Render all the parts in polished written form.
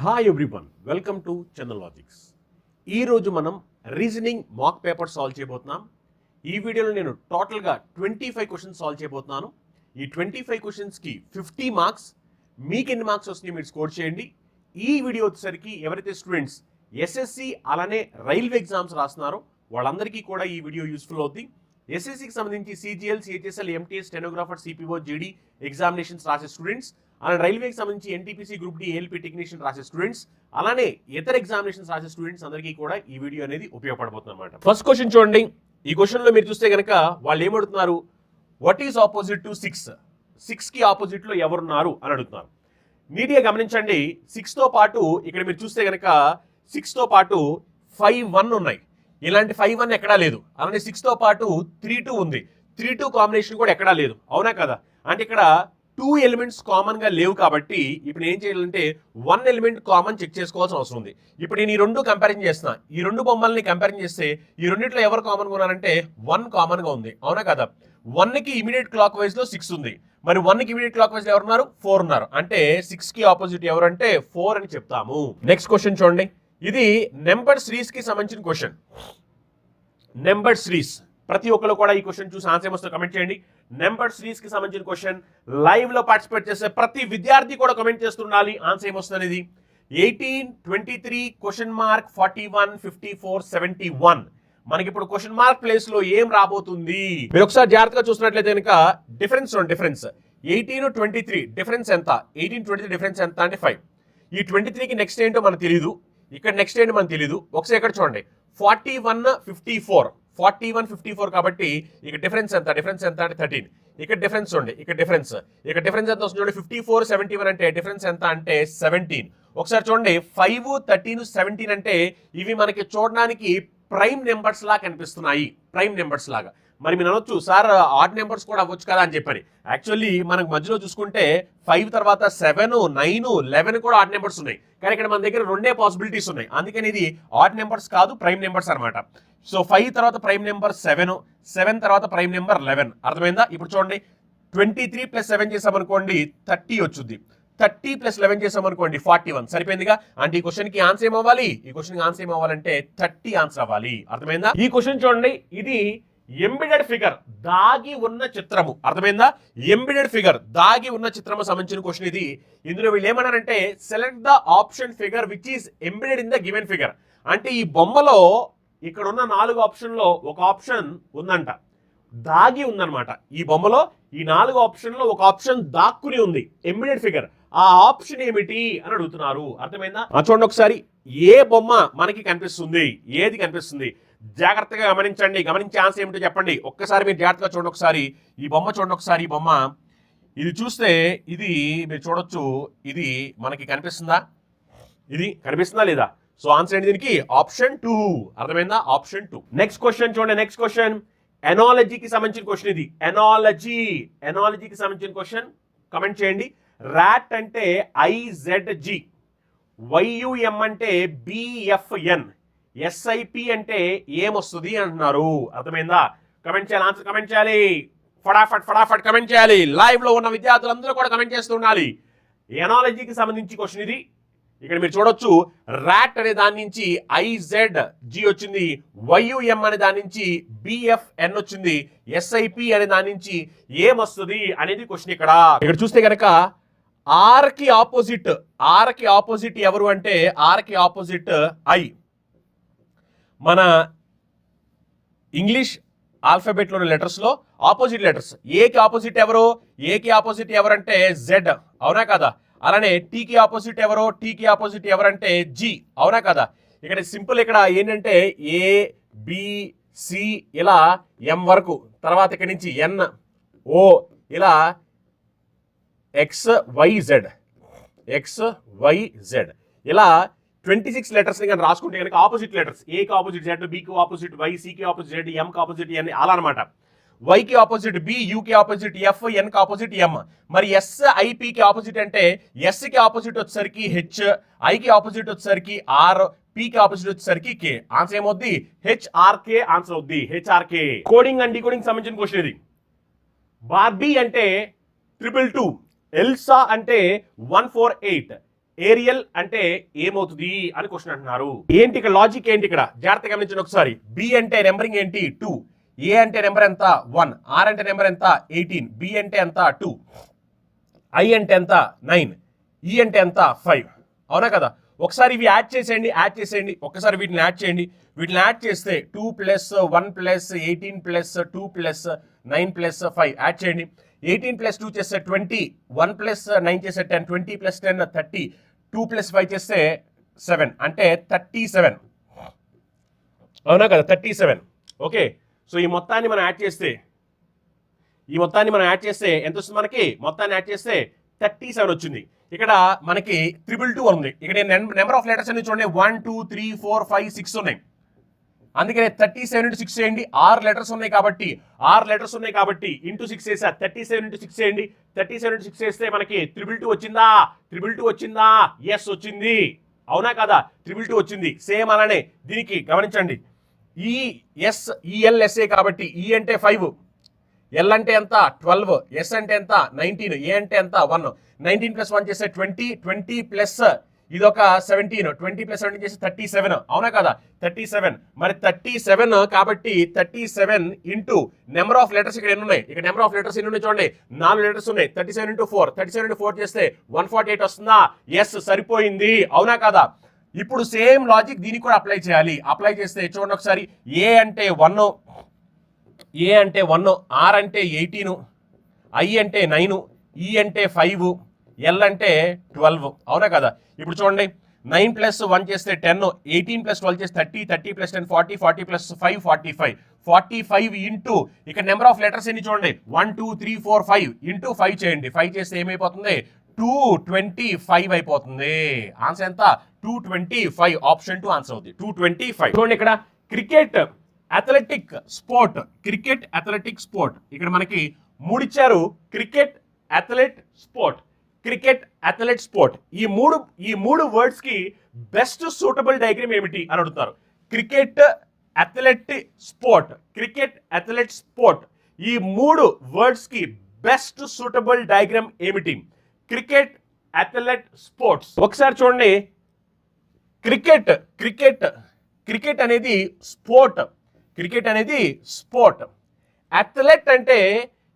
Hi everyone, welcome to Chandan logics. ఈరోజు మనం reasoning మాక్ paper solve చేయబోతున్నాం. ఈ వీడియోలో నేను టోటల్గా 25 క్వశ్చన్స్ సాల్వ్ చేయబోతున్నాను. ఈ 25 క్వశ్చన్స్కి 50 మార్క్స్. మీకు ఎన్ని మార్క్స్ వస్తున్నాయి మీరు స్కోర్ చేయండి. ఈ వీడియో వచ్చేసరికి ఎవరైతే స్టూడెంట్స్ ఎస్ఎస్సి అలానే రైల్వే ఎగ్జామ్స్ రాస్తున్నారో వాళ్ళందరికీ కూడా ఈ వీడియో యూస్ఫుల్ అవుతుంది. ఎస్ఎస్సికి సంబంధించి CGL, CHSL, MTS, stenographer, CPO, GD examinations రాసే స్టూడెంట్స్, అలానే రైల్వేకి సంబంధించి NTPC, group D, ALP technician రాసే స్టూడెంట్స్, అలానే ఇతర ఎగ్జామినేషన్స్ రాసే స్టూడెంట్స్ అందరికీ కూడా ఈ వీడియో అనేది ఉపయోగపడబోతుంది అనమాట. ఫస్ట్ క్వశ్చన్ చూడండి. ఈ క్వశ్చన్ లో మీరు చూస్తే కనుక వాళ్ళు ఏమడుతున్నారు, వాట్ ఈస్ ఆపోజిట్ టు 6? 6 కి ఆపోజిట్ లో ఎవరున్నారు అని అడుగుతున్నారు. నీట్గా గమనించండి. 6 తో పాటు ఇక్కడ మీరు చూస్తే కనుక 6 తో పాటు 5, 1 ఉన్నాయి. ఇలాంటి 5, 1 ఎక్కడా లేదు. అలానే 6 తో పాటు 3, 2 ఉంది. 3, 2 కాంబినేషన్ కూడా ఎక్కడా లేదు. అవునా కదా? అంటే ఇక్కడ 2 ఎలిమెంట్స్ కామన్ గా లేవు కాబట్టి ఇప్పుడు ఏం చేయాలంటే 1 ఎలిమెంట్ కామన్ చెక్ చేసుకోవాల్సిన అవసరం ఉంది. ఇప్పుడు నేను ఈ రెండు కంపారిజన్ చేస్తున్నా. ఈ రెండు బొమ్మల్ని కంపారిజన్ చేస్తే ఈ రెండిట్లో ఎవరు కామన్ గా ఉన్నారంటే 1 కామన్ గా ఉంది. అవునా కదా? 1 కి ఇమీడియట్ క్లాక్ వైజ్ లో 6 ఉంది. మరి 1 కి ఇమీడియట్ క్లాక్ వైజ్ లో ఎవరు ఉన్నారు? 4 ఉన్నారు. అంటే 6 కి ఆపోజిట్ ఎవరు అంటే 4 అని చెప్తాము. నెక్స్ట్ క్వశ్చన్ చూడండి. ఇది నెంబర్ సిరీస్ కి సంబంధించిన క్వశ్చన్. నెంబర్ సిరీస్ ప్రతి ఒక్కరు కూడా ఈ క్వశ్చన్ చూసి ఆన్సర్ ఏమొస్తుందో కమెంట్ చేయండి. నెంబర్ సిరీస్ కి సంబంధించిన క్వశ్చన్ లైవ్ లో పార్టిసిపేట్ చేసే ప్రతి విద్యార్థి కూడా కమెంట్ చేస్తుండాలి ఆన్సర్ ఏమొస్తుంది అనేది. 18, 23, క్వశ్చన్ మార్క్ 41, 54, 71. మనకి ఇప్పుడు క్వశ్చన్ మార్క్ ప్లేస్ లో ఏం రాబోతుంది మీరు ఒకసారి జాగ్రత్తగా చూసినట్లయితే కనుక డిఫరెన్స్ 18, 23 డిఫరెన్స్ ఎంత? 18, 23 డిఫరెన్స్ ఎంత అంటే 5. ఈ 23కి నెక్స్ట్ ఏంటో మనకు తెలియదు. ఇక్కడ నెక్స్ట్ ఏంటో మనకు తెలియదు. ఒకసారి ఇక్కడ చూడండి. 41, 54 41, 54 కాబట్టి ఇక డిఫరెన్స్ ఎంత? డిఫరెన్స్ ఎంత అంటే 13. ఇక్కడ డిఫరెన్స్ చూడండి. ఇక్కడ డిఫరెన్స్ ఎంత వస్తుంది చూడండి. 54, 71 అంటే డిఫరెన్స్ ఎంత అంటే 17. ఒకసారి చూడండి. 5, 13, 17 అంటే ఇవి మనకి చూడడానికి ప్రైమ్ నెంబర్స్ లాగా కనిపిస్తున్నాయి. ప్రైమ్ నెంబర్స్ లాగా. మరి మీరు అనొచ్చు, సార్ ఆడ్ నెంబర్స్ కూడా అవ్వచ్చు కదా అని చెప్పని. యాక్చువల్లీ మనకు మధ్యలో చూసుకుంటే 5 తర్వాత 7, 9, 11 కూడా ఆడ్ నెంబర్స్ ఉన్నాయి. కానీ ఇక్కడ మన దగ్గర రెండే పాసిబిలిటీస్ ఉన్నాయి. అందుకని ఇది ఆడ్ నెంబర్స్ కాదు, ప్రైమ్ నెంబర్స్ అనమాట. సో 5 తర్వాత ప్రైమ్ నెంబర్ 7, 7 తర్వాత ప్రైమ్ నెంబర్ 11. అర్థమైందా? ఇప్పుడు చూడండి. 23 + 7 చేసామనుకోండి 30 వచ్చుద్ది. 30 + 11 చేసామనుకోండి 41. సరిపోయిందిగా? అంటే ఈ క్వశ్చన్ కి ఆన్సర్ ఏమవ్వాలి? ఈ క్వశ్చన్ కి ఆన్సర్ ఏమవ్వాలంటే 30 ఆన్సర్ అవ్వాలి. అర్థమైందా? ఈ క్వశ్చన్ చూడండి. ఇది ఎంబెడెడ్ ఫిగర్, దాగి ఉన్న చిత్రము. అర్థమైందా? ఎంబెడెడ్ ఫిగర్, దాగి ఉన్న చిత్రము సంబంధించిన క్వశ్చన్ ఇది. ఇందులో వీళ్ళు ఏమన్నారంటే select the option figure which is embedded in the given figure. అంటే ఈ బొమ్మలో ఇక్కడ ఉన్న 4 ఆప్షన్లో ఒక ఆప్షన్ ఉందంట, దాగి ఉందన్నమాట. ఈ బొమ్మలో ఈ 4 ఆప్షన్లో ఒక ఆప్షన్ దాక్కుని ఉంది. Embedded figure. ఆ ఆప్షన్ ఏమిటి అని అడుగుతున్నారు. అర్థమైందా? చూడండి ఒకసారి. ఏ బొమ్మ మనకి కనిపిస్తుంది? ఏది కనిపిస్తుంది? జాగ్రత్తగా గమనించండి. గమనించే ఆన్సర్ ఏమిటో చెప్పండి. ఒక్కసారి మీరు జాగ్రత్తగా చూడండి. ఒకసారి ఈ బొమ్మ చూడండి. ఒకసారి ఈ బొమ్మ ఇది చూస్తే ఇది మీరు చూడొచ్చు. ఇది మనకి కనిపిస్తుందా? ఇది కనిపిస్తుందా లేదా? సో ఆన్సర్ ఏంటి దీనికి? ఆప్షన్ 2. అర్థమైందా? ఆప్షన్ 2. నెక్స్ట్ క్వశ్చన్ చూడండి. నెక్స్ట్ క్వశ్చన్ ఎనాలజీకి సంబంధించిన క్వశ్చన్ ఇది. ఎనాలజీకి సంబంధించిన క్వశ్చన్ కమెంట్ చేయండి. ర్యాట్ అంటే IZG, YUM అంటే BFN, SIP అంటే ఏమొస్తుంది అంటున్నారు. అర్థమైందా? కమెంట్ చేయాలి. ఆన్సర్ కమెంట్ చేయాలి. ఫటాఫట్ కమెంట్ చేయాలి. లైవ్ లో ఉన్న విద్యార్థులందరూ కూడా కమెంట్ చేస్తూ ఉండాలి. ఎనాలజీకి సంబంధించి క్వశ్చన్ ఇది. ఇక్కడ మీరు చూడొచ్చు. ర్యాట్ అనే దాని నుంచి IZG వచ్చింది. YUM అనే దాని నుంచి BFN వచ్చింది. SIP అనే దాని నుంచి ఏమొస్తుంది అనేది క్వశ్చన్. ఇక్కడ చూస్తే కనుక R కి ఆపోజిట్ ఎవరు అంటే R కి ఆపోజిట్ I. మన ఇంగ్లీష్ ఆల్ఫాబెట్ లోని లెటర్స్ లో ఆపోజిట్ లెటర్స్. ఏ కి ఆపోజిట్ ఎవరు? ఏ కి ఆపోజిట్ ఎవరంటే Z. అవునా కదా? అలానే T కి ఆపోజిట్ ఎవరు? T కి ఆపోజిట్ ఎవరంటే G. అవునా కదా? ఇక్కడ సింపుల్. ఇక్కడ ఏంటంటే A, B, C ఇలా M వరకు, తర్వాత ఇక్కడ నుంచి N, O ఇలా XYZ ఇలా 26 లెటర్స్ ని కానీ రాసుకుంటే కనుక ఆపోజిట్ లెటర్స్. ఏ కి ఆపోజిట్ Z, B కి ఆపోజిట్ Y, C కి ఆపోజిట్ Z, M కి ఆపోజిట్ N అలా అనమాట. Y కి ఆపోజిట్ B, U కి ఆపోజిట్ F, N కి ఆపోజిట్ M. మరి SIP కి ఆపోజిట్ అంటే S కి ఆపోజిట్ వచ్చేసరికి H, I కి ఆపోజిట్ వచ్చేసరికి R, P కి ఆపోజిట్ వచ్చేసరికి K. ఆన్సర్ ఏమవుద్ది? HRK ఆన్సర్ అవుద్ది. HRK. కోడింగ్ అండ్ డీకోడింగ్ సంబంధించిన క్వశ్చన్ ఇది. బార్బీ అంటే 222, ఎల్సా అంటే 148, ఏరియల్ అంటే ఏమవుతుంది అని క్వశ్చన్ అంటున్నారు. ఏంటి ఇక్కడ లాజిక్, ఏంటి ఇక్కడ జాగ్రత్తగా గమనించండి ఒకసారి. బి అంటే నెంబరింగ్ ఏంటి 2, ఏ అంటే నెంబర్ ఎంత 1, ఆర్ అంటే నెంబర్ ఎంత 18, బి అంటే ఎంత 2, ఐ అంటే ఎంత 9, ఈ అంటే ఎంత 5. అవునా కదా? ఒకసారి ఇవి యాడ్ చేసేయండి ఒకసారి వీటిని యాడ్ చేయండి. వీటిని యాడ్ చేస్తే 2 plus 1 plus 18 plus 2 plus 9 plus 5 add చేయండి. 18 ప్లస్ 2 చేస్తే 20, 1 ప్లస్ 9 చేస్తే 10, 20 ప్లస్ 10 30, 2 ప్లస్ 5 చేస్తే 7 అంటే 37. అవునా కదా? 37. ఓకే, సో ఈ మొత్తాన్ని మనం యాడ్ చేస్తే ఎంత వస్తుంది మనకి? మొత్తాన్ని యాడ్ చేస్తే 37 వచ్చింది. ఇక్కడ మనకి 222 ఉంది. ఇక్కడ నెంబర్ ఆఫ్ లెటర్స్ అన్ని చూడండి 1 2 3 4 5 6 ఉన్నాయి. అందుకనే 37 into 6 చేయండి. 6 లెటర్స్ ఉన్నాయి కాబట్టి ఇంటూ 6 చేసా 37 into 6 చేయండి. 37 into 6 చేస్తే మనకి 222 వచ్చిందా? ఎస్ వచ్చింది. అవునా కదా? 222 వచ్చింది. సేమ్ అలానే దీనికి గమనించండి. ఈఎల్ఎస్ఏ కాబట్టి ఈ అంటే 5, ఎల్ అంటే ఎంత 12, ఎస్ అంటే ఎంత 19, ఏ అంటే ఎంత 1. 19 ప్లస్ 1 చేస్తే 20 ప్లస్ ఇదొక 17, 20 ప్లస్ 17 చేస్తే 37. అవునా కదా? 37. మరి 37 కాబట్టి 37 ఇంటూ నెంబర్ ఆఫ్ లెటర్స్ ఇక్కడ ఎన్ని ఉన్నాయి? ఇక్కడ నెంబర్ ఆఫ్ లెటర్స్ ఎన్ని ఉన్నాయి చూడండి, 4 లెటర్స్ ఉన్నాయి. 37 into 4 చేస్తే 148 వస్తుందా? ఎస్, సరిపోయింది. అవునా కదా? ఇప్పుడు సేమ్ లాజిక్ దీనికి కూడా అప్లై చేయాలి. అప్లై చేస్తే చూడండి ఒకసారి. ఏ అంటే 1, ఆర్ అంటే 18, ఐ అంటే 9, ఈ అంటే 5, ఎల్ అంటే 12. అవునా కదా? ఇప్పుడు చూడండి 9 ప్లస్ 1 చేస్తే 10, 18 ప్లస్ 12 చేస్తే 30, 30 ప్లస్ 10 40, 40 ప్లస్ 5 45 ఇంటూ ఇక్కడ నెంబర్ ఆఫ్ లెటర్స్ ఎన్ని చూడండి 1 2 3 4 5 ఇంటూ 5 చేయండి. 5 చేస్తే ఏమైపోతుంది? 225 అయిపోతుంది. ఆన్సర్ ఎంత? 225. ఆప్షన్ 2 ఆన్సర్ అవుతుంది. 225. చూడండి ఇక్కడ క్రికెట్ అథ్లెటిక్ స్పోర్ట్ ఇక్కడ మనకి 3 ఇచ్చారు. క్రికెట్ అథ్లెట్ స్పోర్ట్ ఈ మూడు వర్డ్స్ కి బెస్ట్ సూటబుల్ డయాగ్రామ్ ఏమిటి అని అడుగుతారు. క్రికెట్ అథ్లెట్ స్పోర్ట్ ఈ 3 వర్డ్స్ కి బెస్ట్ సూటబుల్ డయాగ్రామ్ ఏమిటి? Cricket athlete sports. ఒకసారి చూడండి. క్రికెట్ అనేది స్పోర్ట్. అథ్లెట్ అంటే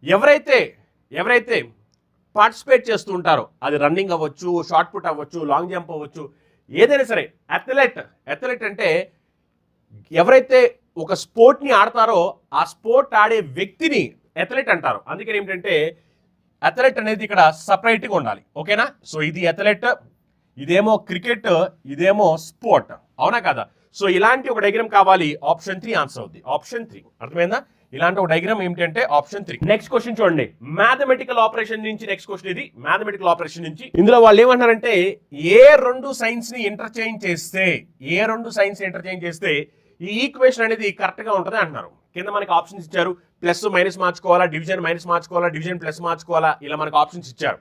ఎవరైతే పార్టిసిపేట్ చేస్తూ ఉంటారో, అది రన్నింగ్ అవ్వచ్చు, షార్ట్ పుట్ అవ్వచ్చు, లాంగ్ జంప్ అవ్వచ్చు, ఏదైనా సరే. అథ్లెట్ అంటే ఎవరైతే ఒక స్పోర్ట్ని ఆడతారో ఆ స్పోర్ట్ ఆడే వ్యక్తిని అథ్లెట్ అంటారు. అందుకని ఏంటంటే అథ్లెట్ అనేది ఇక్కడ సపరేట్గా ఉండాలి. ఓకేనా? సో ఇది అథ్లెట్, ఇదేమో క్రికెట్, ఇదేమో స్పోర్ట్. అవునా కదా? సో ఇలాంటి ఒక డయాగ్రామ్ కావాలి. ఆప్షన్ 3 ఆన్సర్ అవుతుంది. ఆప్షన్ 3 అర్థమైందా? ఇలాంటి ఒక డయాగ్రామ్ ఏమిటంటే ఆప్షన్ 3. నెక్స్ట్ క్వశ్చన్ చూడండి. మ్యాథమెటికల్ ఆపరేషన్ నుంచి నెక్స్ట్ క్వశ్చన్ ఇది. మ్యాథమెటికల్ ఆపరేషన్ నుంచి ఇందులో వాళ్ళు ఏమంటారంటే ఏ రెండు సైన్స్ ని ఇంటర్చేంజ్ చేస్తే ఈ ఈక్వేషన్ అనేది కరెక్ట్ గా ఉంటుంది అంటున్నారు. కింద మనకి ఆప్షన్స్ ఇచ్చారు. ప్లస్ మైనస్ మార్చుకోవాలా, డివిజన్ మైనస్ మార్చుకోవాలా, డివిజన్ ప్లస్ మార్చుకోవాలా, ఇలా మనకు ఆప్షన్స్ ఇచ్చారు.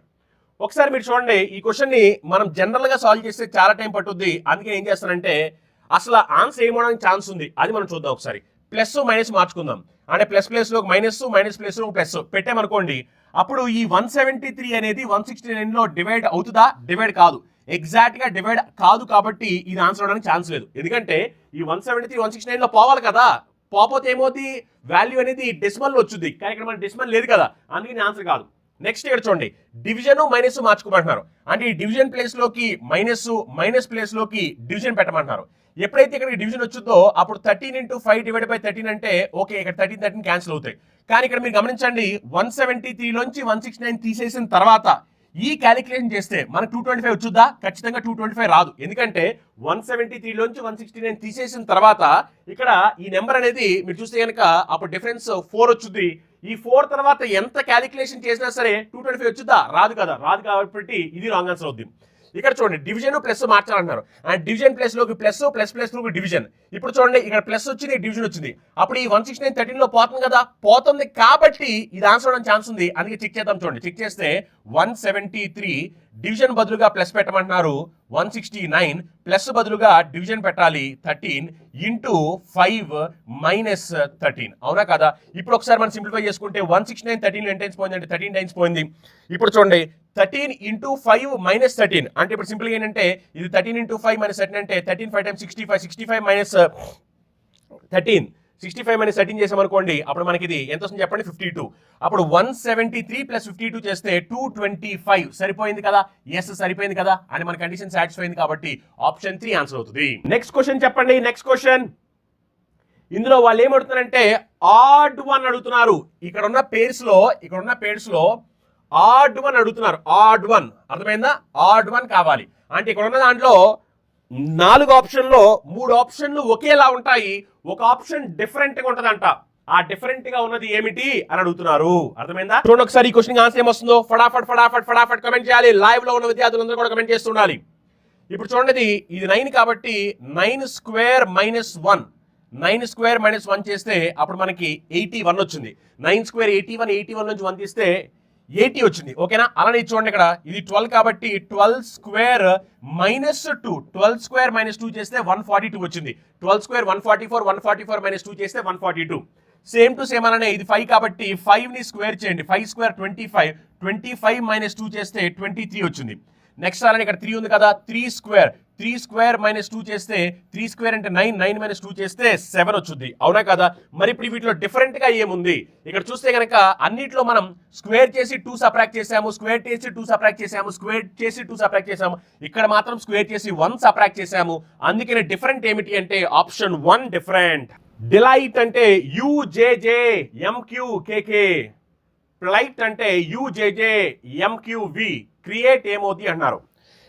ఒకసారి మీరు చూడండి. ఈ క్వశ్చన్ ని మనం జనరల్ గా సాల్వ్ చేస్తే చాలా టైం పట్టుద్ది. అందుకే ఏం చేస్తానంటే అసలు ఆన్సర్ ఏమవడానికి ఛాన్స్ ఉంది అది మనం చూద్దాం ఒకసారి. ప్లస్ మైనస్ మార్చుకుందాం. అంటే ప్లస్ ప్లస్ లో మైనస్, మైనస్ ప్లస్ లో ప్లస్ పెట్టామనుకోండి. అప్పుడు ఈ 173 అనేది 169 లో డివైడ్ అవుతుందా? డివైడ్ కాదు. ఎగ్జాక్ట్ గా డివైడ్ కాదు కాబట్టి ఇది ఆన్సర్ అవడానికి ఛాన్స్ లేదు. ఎందుకంటే ఈ 173 169 లో పోవాలి కదా. పోతే ఏమవుతుంది? వాల్యూ అనేది డెసిమల్ లో వచ్చింది. కానీ ఇక్కడ మన డెసిమల్ లేదు కదా, అందుకని ఆన్సర్ కాదు. నెక్స్ట్ ఇక్కడ చూడండి. డివిజన్ మైనస్ మార్చుకోమంటున్నారు. అంటే ఈ డివిజన్ ప్లేస్ లోకి మైనస్, మైనస్ ప్లేస్ లోకి డివిజన్ పెట్టమంటున్నారు. ఎప్పుడైతే ఇక్కడ డివిజన్ వచ్చిందో అప్పుడు 13 into 5 divided by 13 అంటే ఓకే, ఇక్కడ 13 క్యాన్సిల్ అవుతాయి. కానీ ఇక్కడ మీరు గమనించండి 173 లోంచి 169 తీసేసిన తర్వాత ఈ క్యాలిక్యులేషన్ చేస్తే మనకు 225 వచ్చుద్దా? ఖచ్చితంగా 225 రాదు. ఎందుకంటే 173 లోంచి 169 తీసేసిన తర్వాత ఇక్కడ ఈ నెంబర్ అనేది మీరు చూస్తే కనుక అప్పుడు డిఫరెన్స్ 4 వచ్చుద్ది. ఈ 4 తర్వాత ఎంత క్యాలిక్యులేషన్ చేసినా సరే 225 వచ్చుద్దా? రాదు కదా. రాదు కాబట్టి ఇది రాంగ్ ఆన్సర్ అవుద్ది. ఇక్కడ చూడండి డివిజన్ ప్లస్ మార్చాలంటున్నారు. అండ్ డివిజన్ ప్లస్ లోకి ప్లస్, ప్లస్ ప్లస్ లోకి డివిజన్. ఇప్పుడు చూడండి ఇక్కడ ప్లస్ వచ్చింది, డివిజన్ వచ్చింది. అప్పుడు ఈ 169 13 లో పోతుంది కదా, పోతుంది కాబట్టి ఇది ఆన్సర్ అవడానికి ఛాన్స్ ఉంది. అందుకే చెక్ చేద్దాం. చూడండి, చెక్ చేస్తే 173 డివిజన్ బదులుగా ప్లస్ పెట్టమంటున్నారు. 169 ప్లస్ బదులుగా డివిజన్ పెట్టాలి 13 ఇంటూ 5 మైనస్ 13. అవునా కదా? ఇప్పుడు ఒకసారి మనం సింప్లిఫై చేసుకుంటే 169 13 ఎన్ని టైమ్స్ పోయింది అంటే 13 టైమ్స్ పోయింది. ఇప్పుడు చూడండి 13 into 5 minus 13 అంటే ఇప్పుడు సింపుల్గా ఏంటంటే ఇది 13 into 5 minus 13 అంటే 13 5 times 65 minus 13 65 minus 13 చేసామనుకోండి అప్పుడు మనకి ఇది ఎంత వస్తుంది చెప్పండి 52 అప్పుడు 173 ప్లస్ 52 చేస్తే 225 సరిపోయింది కదా ఎస్ సరిపోయింది కదా అని మన కండిషన్ సాటిస్ఫై అయింది కాబట్టి ఆప్షన్ 3 ఆన్సర్ అవుతుంది నెక్స్ట్ క్వశ్చన్ చెప్పండి నెక్స్ట్ క్వశ్చన్ ఇందులో వాళ్ళు ఏం అడుగుతున్నారంటే ఆడ్ వన్ అడుగుతున్నారు ఇక్కడ ఉన్న పేర్స్ లో ఆడ్ వన్ అడుగుతున్నారు ఆడ్ వన్ అర్థమైందా ఆడ్ వన్ కావాలి అంటే ఇక్కడ ఉన్న దాంట్లో 4 ఆప్షన్లో 3 ఆప్షన్లు ఒకేలా ఉంటాయి ఒక ఆప్షన్ డిఫరెంట్ గా ఉంటదంట ఆ డిఫరెంట్ గా ఉన్నది ఏమిటి అని అడుగుతున్నారు అర్థమైందా చూడండి ఒకసారి ఈ క్వశ్చన్ ఆన్సర్ ఏమొస్తుందో ఫటాఫట్ కమెంట్ చేయాలి లైవ్ లో ఉన్న విద్యార్థులందరూ కూడా కమెంట్ చేస్తుండాలి ఇప్పుడు చూడండి ఇది 9 కాబట్టి 9 స్క్వేర్ మైనస్ 1 చేస్తే అప్పుడు మనకి 81 వచ్చింది 9 స్క్వేర్ 81 నుంచి 1 తీస్తే 80 వచ్చింది ఓకేనా అలానే చూడండి ఇక్కడ ఇది 12 కాబట్టి 12 స్క్వేర్ మైనస్ 2 చేస్తే 142 వచ్చింది 12 స్క్వేర్ 144 మైనస్ 2 చేస్తే 142 సేమ్ టు సేమ్ అలానే ఇది 5 కాబట్టి 5 ని స్క్వేర్ చేయండి 5 స్క్వేర్ 25 మైనస్ 2 చేస్తే 23 వచ్చింది నెక్స్ట్ అలానే ఇక్కడ 3 ఉంది కదా 3 స్క్వేర్ మైనస్ 2 చేస్తే 3 స్క్వేర్ అంటే 9 మైనస్ 2 చేస్తే 7 వచ్చింది అవునా కదా మరి ఇప్పుడు వీటిలో డిఫరెంట్ గా ఏముంది ఇక్కడ చూస్తే కనుక అన్నిట్లో మనం స్క్వేర్ చేసి 2 సబ్ట్రాక్ట్ చేసాము స్క్వేర్ చేసి 2 సబ్ట్రాక్ట్ చేసాము ఇక్కడ మాత్రం స్క్వేర్ చేసి 1 సబ్ట్రాక్ట్ చేసాము అందుకనే డిఫరెంట్ ఏమిటి అంటే ఆప్షన్ 1 డిఫరెంట్ డిలైట్ అంటే UJJMQKK ప్లైట్ అంటే UJJMQV క్రియేట్ ఏమవుతుంది అంటున్నారు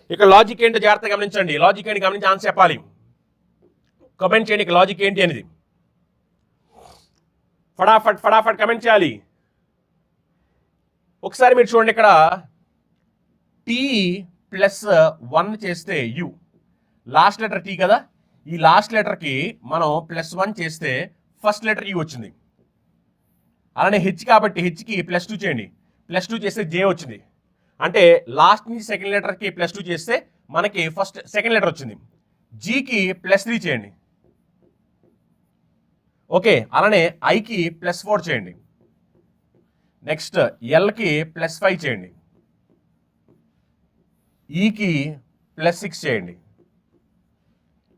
ఇక లాజిక్ ఏంటో జాగ్రత్తగా గమనించండి లాజిక్ ఏంటి గమనించి ఆన్సర్ చెప్పాలి కమెంట్ చేయండి ఇక లాజిక్ ఏంటి అనేది ఫటాఫట్ కమెంట్ చేయాలి ఒకసారి మీరు చూడండి ఇక్కడ T ప్లస్ 1 చేస్తే U లాస్ట్ లెటర్ T కదా ఈ లాస్ట్ లెటర్కి మనం ప్లస్ 1 చేస్తే ఫస్ట్ లెటర్ U వచ్చింది అలానే H కాబట్టి Hకి ప్లస్ 2 చేయండి ప్లస్ 2 చేస్తే J వచ్చింది అంటే లాస్ట్ నుంచి సెకండ్ లెటర్కి ప్లస్ 2 చేస్తే మనకి సెకండ్ లెటర్ వచ్చింది జీకి ప్లస్ 3 చేయండి ఓకే అలానే ఐకి ప్లస్ 4 చేయండి నెక్స్ట్ ఎల్కి ప్లస్ 5 చేయండి ఈకి ప్లస్ 6 చేయండి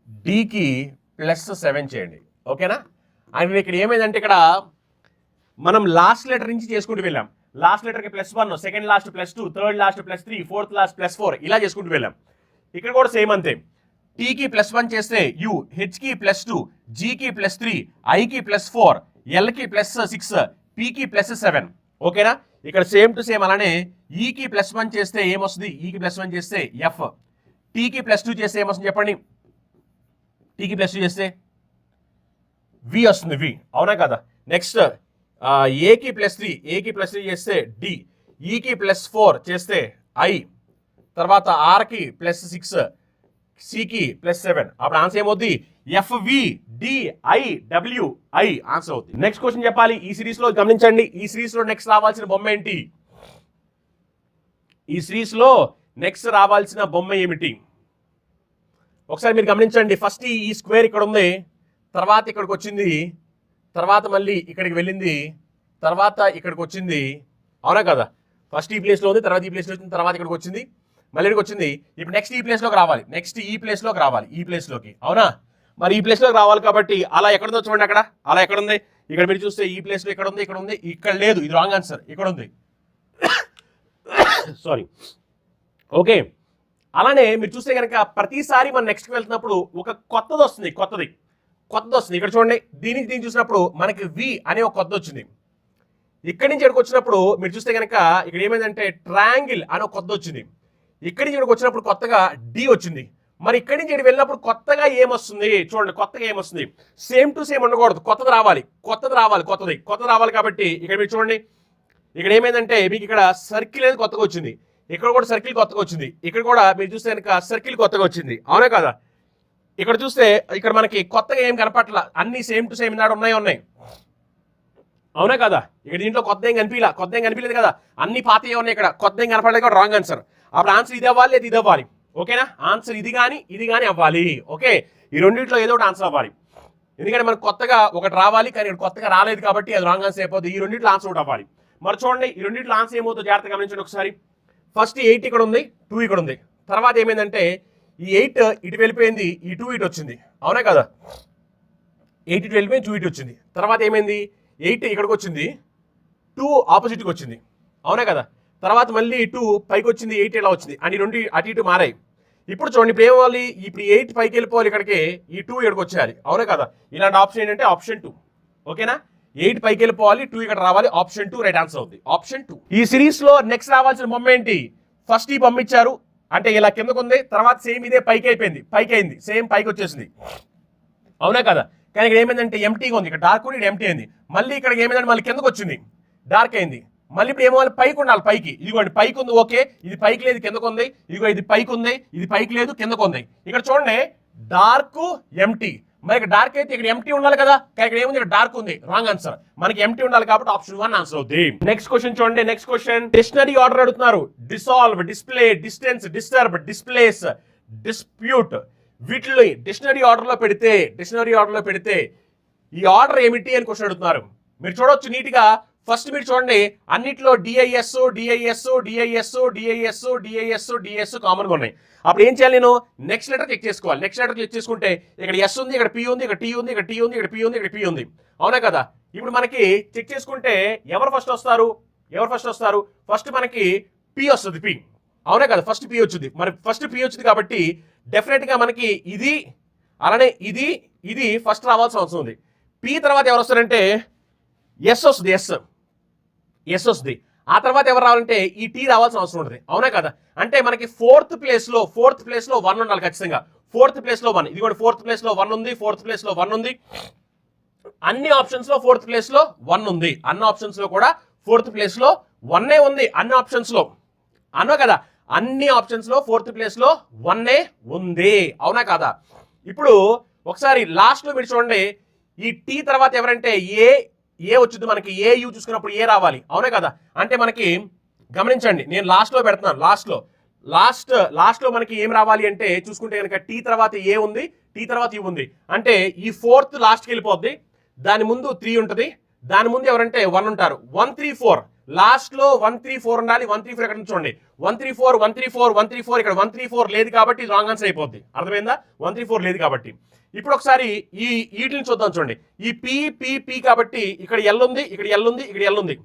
డికి ప్లస్ 7 చేయండి ఓకేనా అని ఇక్కడ ఏమైందంటే ఇక్కడ మనం లాస్ట్ లెటర్ నుంచి చేసుకుంటూ వెళ్ళాం లాస్ట్ లెటర్కి plus 1 second last plus 2 third last plus 3 fourth last plus 4 ఇలా చేసుకుంటూ వెళ్ళాం ఇక్కడ కూడా సేమ్ అంతే టీకి ప్లస్ 1 చేస్తే యు హెచ్కి ప్లస్ 2 జీకి ప్లస్ 3 ఐకి ప్లస్ 4 ఎల్కి ప్లస్ 6 పీకి ప్లస్ 7 ఓకేనా ఇక్కడ సేమ్ టు సేమ్ అలానే ఈకి ప్లస్ 1 చేస్తే ఏమొస్తుంది ఈకి ప్లస్ 1 చేస్తే ఎఫ్ టీకి ప్లస్ 2 చేస్తే ఏమొస్తుంది చెప్పండి టీకి ప్లస్ 2 చేస్తే వి వస్తుంది వి అవునా కదా నెక్స్ట్ ఏకి ప్లస్ 3 చేస్తే డి ఈకి ప్లస్ 4 చేస్తే ఐ తర్వాత ఆర్కి ప్లస్ 6 సికి ప్లస్ 7 అప్పుడు ఆన్సర్ ఏమవుద్ది ఎఫ్వి డిఐడబ్ల్యూఐ ఆన్సర్ అవుతుంది నెక్స్ట్ క్వశ్చన్ చెప్పాలి ఈ సిరీస్ లో గమనించండి ఈ సిరీస్ లో నెక్స్ట్ రావాల్సిన బొమ్మ ఏంటి ఏమిటి ఒకసారి మీరు గమనించండి ఫస్ట్ ఈ స్క్వేర్ ఇక్కడ ఉంది తర్వాత ఇక్కడికి వచ్చింది తర్వాత మళ్ళీ ఇక్కడికి వెళ్ళింది తర్వాత ఇక్కడికి వచ్చింది అవునా కదా ఫస్ట్ ఈ ప్లేస్లో ఉంది తర్వాత ఈ ప్లేస్లో వచ్చింది తర్వాత ఇక్కడికి వచ్చింది మళ్ళీ ఇక్కడికి వచ్చింది ఇప్పుడు నెక్స్ట్ ఈ ప్లేస్లోకి రావాలి ఈ ప్లేస్లోకి అవునా మరి ఈ ప్లేస్లోకి రావాలి కాబట్టి అలా ఎక్కడుందో చూడండి అక్కడ అలా ఎక్కడుంది ఇక్కడ మీరు చూస్తే ఈ ప్లేస్లో ఇక్కడ ఉంది ఇక్కడ లేదు ఇది రాంగ్ ఆన్సర్ ఇక్కడ ఉంది సారీ ఓకే అలానే మీరు చూస్తే కనుక ప్రతిసారి మనం నెక్స్ట్కి వెళ్తున్నప్పుడు ఒక కొత్తది వస్తుంది ఇక్కడ చూడండి దీన్ని చూసినప్పుడు మనకి వి అనే ఒక కొత్త వచ్చింది ఇక్కడి నుంచి ఇక్కడికి వచ్చినప్పుడు మీరు చూస్తే కనుక ఇక్కడ ఏమైందంటే ట్రయాంగిల్ అనే ఒక కొత్త వచ్చింది ఇక్కడి నుంచి ఇక్కడికి వచ్చినప్పుడు కొత్తగా డి వచ్చింది మరి ఇక్కడి నుంచి ఇక్కడికి వెళ్ళినప్పుడు కొత్తగా ఏమొస్తుంది చూడండి కొత్తగా ఏమొస్తుంది సేమ్ టు సేమ్ ఉండకూడదు కొత్తది రావాలి కాబట్టి ఇక్కడ మీరు చూడండి ఇక్కడ ఏమైందంటే మీకు ఇక్కడ సర్కిల్ అనేది కొత్తగా వచ్చింది ఇక్కడ కూడా సర్కిల్ కొత్తగా వచ్చింది ఇక్కడ కూడా మీరు చూస్తే కనుక సర్కిల్ కొత్తగా వచ్చింది అవునా కదా ఇక్కడ చూస్తే ఇక్కడ మనకి కొత్తగా ఏం కనపట్ల అన్ని సేమ్ టు సేమ్ నాడు ఉన్నాయి అవునా కదా ఇక్కడ దీంట్లో కొత్త ఏం కనిపించలేదు కదా అన్ని పాతయే ఉన్నాయి ఇక్కడ కొత్త ఏం కనపడలేదు కూడా రాంగ్ ఆన్సర్ అప్పుడు ఆన్సర్ ఇది అవ్వాలి లేదా ఇది అవ్వాలి ఓకేనా ఆన్సర్ ఇది కానీ అవ్వాలి ఓకే ఈ రెండింటిలో ఏదో ఒకటి ఆన్సర్ అవ్వాలి ఎందుకంటే మనకు కొత్తగా ఒకటి రావాలి కానీ ఇక్కడ కొత్తగా రాలేదు కాబట్టి అది రాంగ్ ఆన్సర్ అయిపోతుంది ఈ రెండింటిలో ఆన్సర్ ఒకటి అవ్వాలి మరి చూడండి ఈ రెండింటిలో ఆన్సర్ ఏమవుతుందో జాగ్రత్తగా గమనించండి ఒకసారి ఫస్ట్ 8 ఇక్కడ ఉంది, 2 ఇక్కడ ఉంది. తర్వాత ఏమైందంటే ఈ 8 ఇటు వెళ్ళిపోయింది, ఈ 2 ఇటు వచ్చింది. అవునా కదా? 8 ఇటు వెళ్ళిపోయింది, 2 ఇటు వచ్చింది. తర్వాత ఏమైంది, 8 ఇక్కడికి వచ్చింది, 2 ఆపోజిట్కి వచ్చింది. అవునా కదా? తర్వాత మళ్ళీ 2 పైకి వచ్చింది, 8 ఇలా వచ్చింది అని రెండు అటు ఇటు మారాయి. ఇప్పుడు చూడండి, ఇప్పుడు ఏమవ్వాలి, ఇప్పుడు 8 పైకి వెళ్ళిపోవాలి, ఇక్కడికి ఈ 2 ఇక్కడికి వచ్చేయాలి. అవునా కదా? ఇలాంటి ఆప్షన్ ఏంటంటే ఆప్షన్ 2. ఓకేనా? 8 పైకి వెళ్ళిపోవాలి, 2 ఇక్కడ రావాలి. ఆప్షన్ 2 రైట్ ఆన్సర్ అవుతుంది. ఆప్షన్ 2. ఈ సిరీస్ లో నెక్స్ట్ రావాల్సిన బొమ్మ ఏంటి? ఫస్ట్ ఈ బొమ్మ ఇచ్చారు అంటే ఇలా కిందకు ఉంది, తర్వాత సేమ్ ఇదే పైకి అయిపోయింది, పైకి అయింది, సేమ్ పైకి వచ్చేసింది. అవునా కదా? కానీ ఇక్కడ ఏమైందంటే ఎంటీగా ఉంది, ఇక్కడ డార్క్ ఉంది, ఇక్కడ ఎంటీ అయింది. మళ్ళీ ఇక్కడికి ఏమైందంటే మళ్ళీ కిందకు వచ్చింది, డార్క్ అయింది. మళ్ళీ ఇప్పుడు ఏమో పైకి ఉండాలి, పైకి. ఇదిగోండి పైకి ఉంది, ఓకే. ఇది పైకి లేదు, కిందకు ఉంది. ఇదిగో ఇది పైకి ఉంది, ఇది పైకి లేదు, కిందకు ఉంది. ఇక్కడ చూడండి డార్క్ ఎంటీ. మరి ఇక్కడ డార్క్ అయితే ఇక్కడ ఎంటీ ఉండాలి కదా, కానీ ఇక్కడ ఏముంది, ఇక్కడ డార్క్ ఉంది. Wrong answer. మనకి ఎంటీ ఉండాలి కాబట్టి ఆప్షన్ 1 ఆన్సర్ అవుతుంది. నెక్స్ట్ క్వశ్చన్ చూడండి. నెక్స్ట్ క్వశ్చన్ డిక్షనరీ ఆర్డర్ అడుగుతున్నారు. Dissolve, display, distance, disturb, displace, dispute. వీటిలో డిక్షనరీ ఆర్డర్ లో పెడితే ఈ ఆర్డర్ ఏమిటి అని క్వశ్చన్ అడుగుతున్నారు. మీరు చూడొచ్చు నీట్ గా. ఫస్ట్ మీరు చూడండి, అన్నిట్లో D I S D I S D I S D I S D I S D S common గా ఉన్నాయి. అప్పుడు ఏం చేయాలి, నేను నెక్స్ట్ లెటర్ చెక్ చేసుకోవాలి. నెక్స్ట్ లెటర్ చెక్ చేసుకుంటే ఇక్కడ ఎస్ ఉంది, ఇక్కడ పి ఉంది, ఇక్కడ టీ ఉంది, ఇక్కడ టీ ఉంది, ఇక్కడ పి ఉంది, ఇక్కడ పి ఉంది. అవునా కదా? ఇప్పుడు మనకి చెక్ చేసుకుంటే ఎవరు ఫస్ట్ వస్తారు? ఫస్ట్ మనకి పి వస్తుంది, పి. అవునా కదా? ఫస్ట్ పి వచ్చింది. మరి ఫస్ట్ పి వచ్చింది కాబట్టి డెఫినెట్ గా మనకి ఇది అలానే ఇది ఫస్ట్ రావాల్సిన అవసరం ఉంది. పి తర్వాత ఎవరు వస్తారంటే ఎస్ వస్తుంది, ఎస్ వస్తుంది. ఆ తర్వాత ఎవరు రావాలంటే ఈ టీ రావాల్సిన అవసరం ఉంటుంది. అవునా కదా? అంటే మనకి ఫోర్త్ ప్లేస్ లో 1 ఉండాలి ఖచ్చితంగా. ఫోర్త్ ప్లేస్ లో 1. ఇది కూడా ఫోర్త్ ప్లేస్ లో 1 ఉంది, ఫోర్త్ ప్లేస్ లో 1 ఉంది. అన్ని ఆప్షన్స్ లో ఫోర్త్ ప్లేస్ లో 1 ఉంది. అన్ని ఆప్షన్స్ లో కూడా ఫోర్త్ ప్లేస్ లో 1 ఉంది. అన్ని ఆప్షన్స్ లో అన్నా కదా? అన్ని ఆప్షన్స్ లో ఫోర్త్ ప్లేస్ లో 1 ఉంది. అవునా కదా? ఇప్పుడు ఒకసారి లాస్ట్ లో మీరు చూడండి, ఈ టీ తర్వాత ఎవరంటే ఏ వచ్చింది మనకి. ఏ యూ చూసుకున్నప్పుడు ఏ రావాలి. అవునా కదా? అంటే మనకి గమనించండి, నేను లాస్ట్ లో పెడుతున్నాను. లాస్ట్ లో మనకి ఏం రావాలి అంటే చూసుకుంటే కనుక టీ తర్వాత ఏ ఉంది, టీ తర్వాత యూ ఉంది. అంటే ఈ ఫోర్త్ లాస్ట్కి వెళ్ళిపోద్ది. దాని ముందు 3 ఉంటుంది, దాని ముందు ఎవరంటే 1 ఉంటారు. 1 3 4 లాస్ట్ లో 1 3 4 ఉండాలి. 1 3 4 ఎక్కడ నుంచి చూడండి, 1 3 4 1 3 4 1 3 4. ఇక్కడ 1 3 4 లేదు కాబట్టి రాంగ్ ఆన్సర్ అయిపోద్ది. అర్థమైందా? 1 3 4 లేదు కాబట్టి. ఇప్పుడు ఒకసారి ఈ వీటిని చూద్దాం. చూడండి, ఈ పి కాబట్టి ఇక్కడ ఎల్ ఉంది, ఇక్కడ ఎల్ ఉంది, ఇక్కడ ఎల్ ఉంది.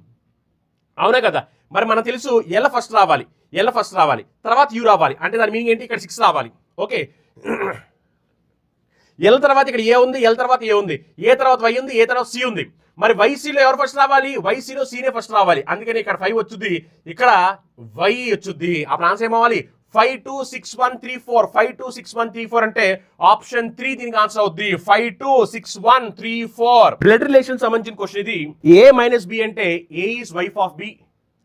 అవునా కదా? మరి మనకు తెలుసు ఎల్ ఫస్ట్ రావాలి, తర్వాత యూ రావాలి. అంటే దాని మీనింగ్ ఏంటి, ఇక్కడ 6 రావాలి. ఓకే, ఎల్ తర్వాత ఇక్కడ ఏ ఉంది, ఎల్ తర్వాత ఏ ఉంది, ఏ తర్వాత వై ఉంది, ఏ తర్వాత సి ఉంది. మరి వైసీలో ఎవరు ఫస్ట్ రావాలి? వైసీలో సీనే ఫస్ట్ రావాలి. అందుకని ఇక్కడ 5 వచ్చుద్ది, ఇక్కడ వై వచ్చుద్ది. అప్పుడు ఆన్సర్ ఏమవ్వాలి? 5 2 6 1 3 4. 5 2 6 1 3 4 అంటే ఆప్షన్ 3 దీనికి ఆన్సర్ అవుద్ది. 5 2 6 1 3 4. బ్లడ్ రిలేషన్ సంబంధించిన క్వశ్చన్ ఇది. ఏ మైనస్ బి అంటే A is wife of B,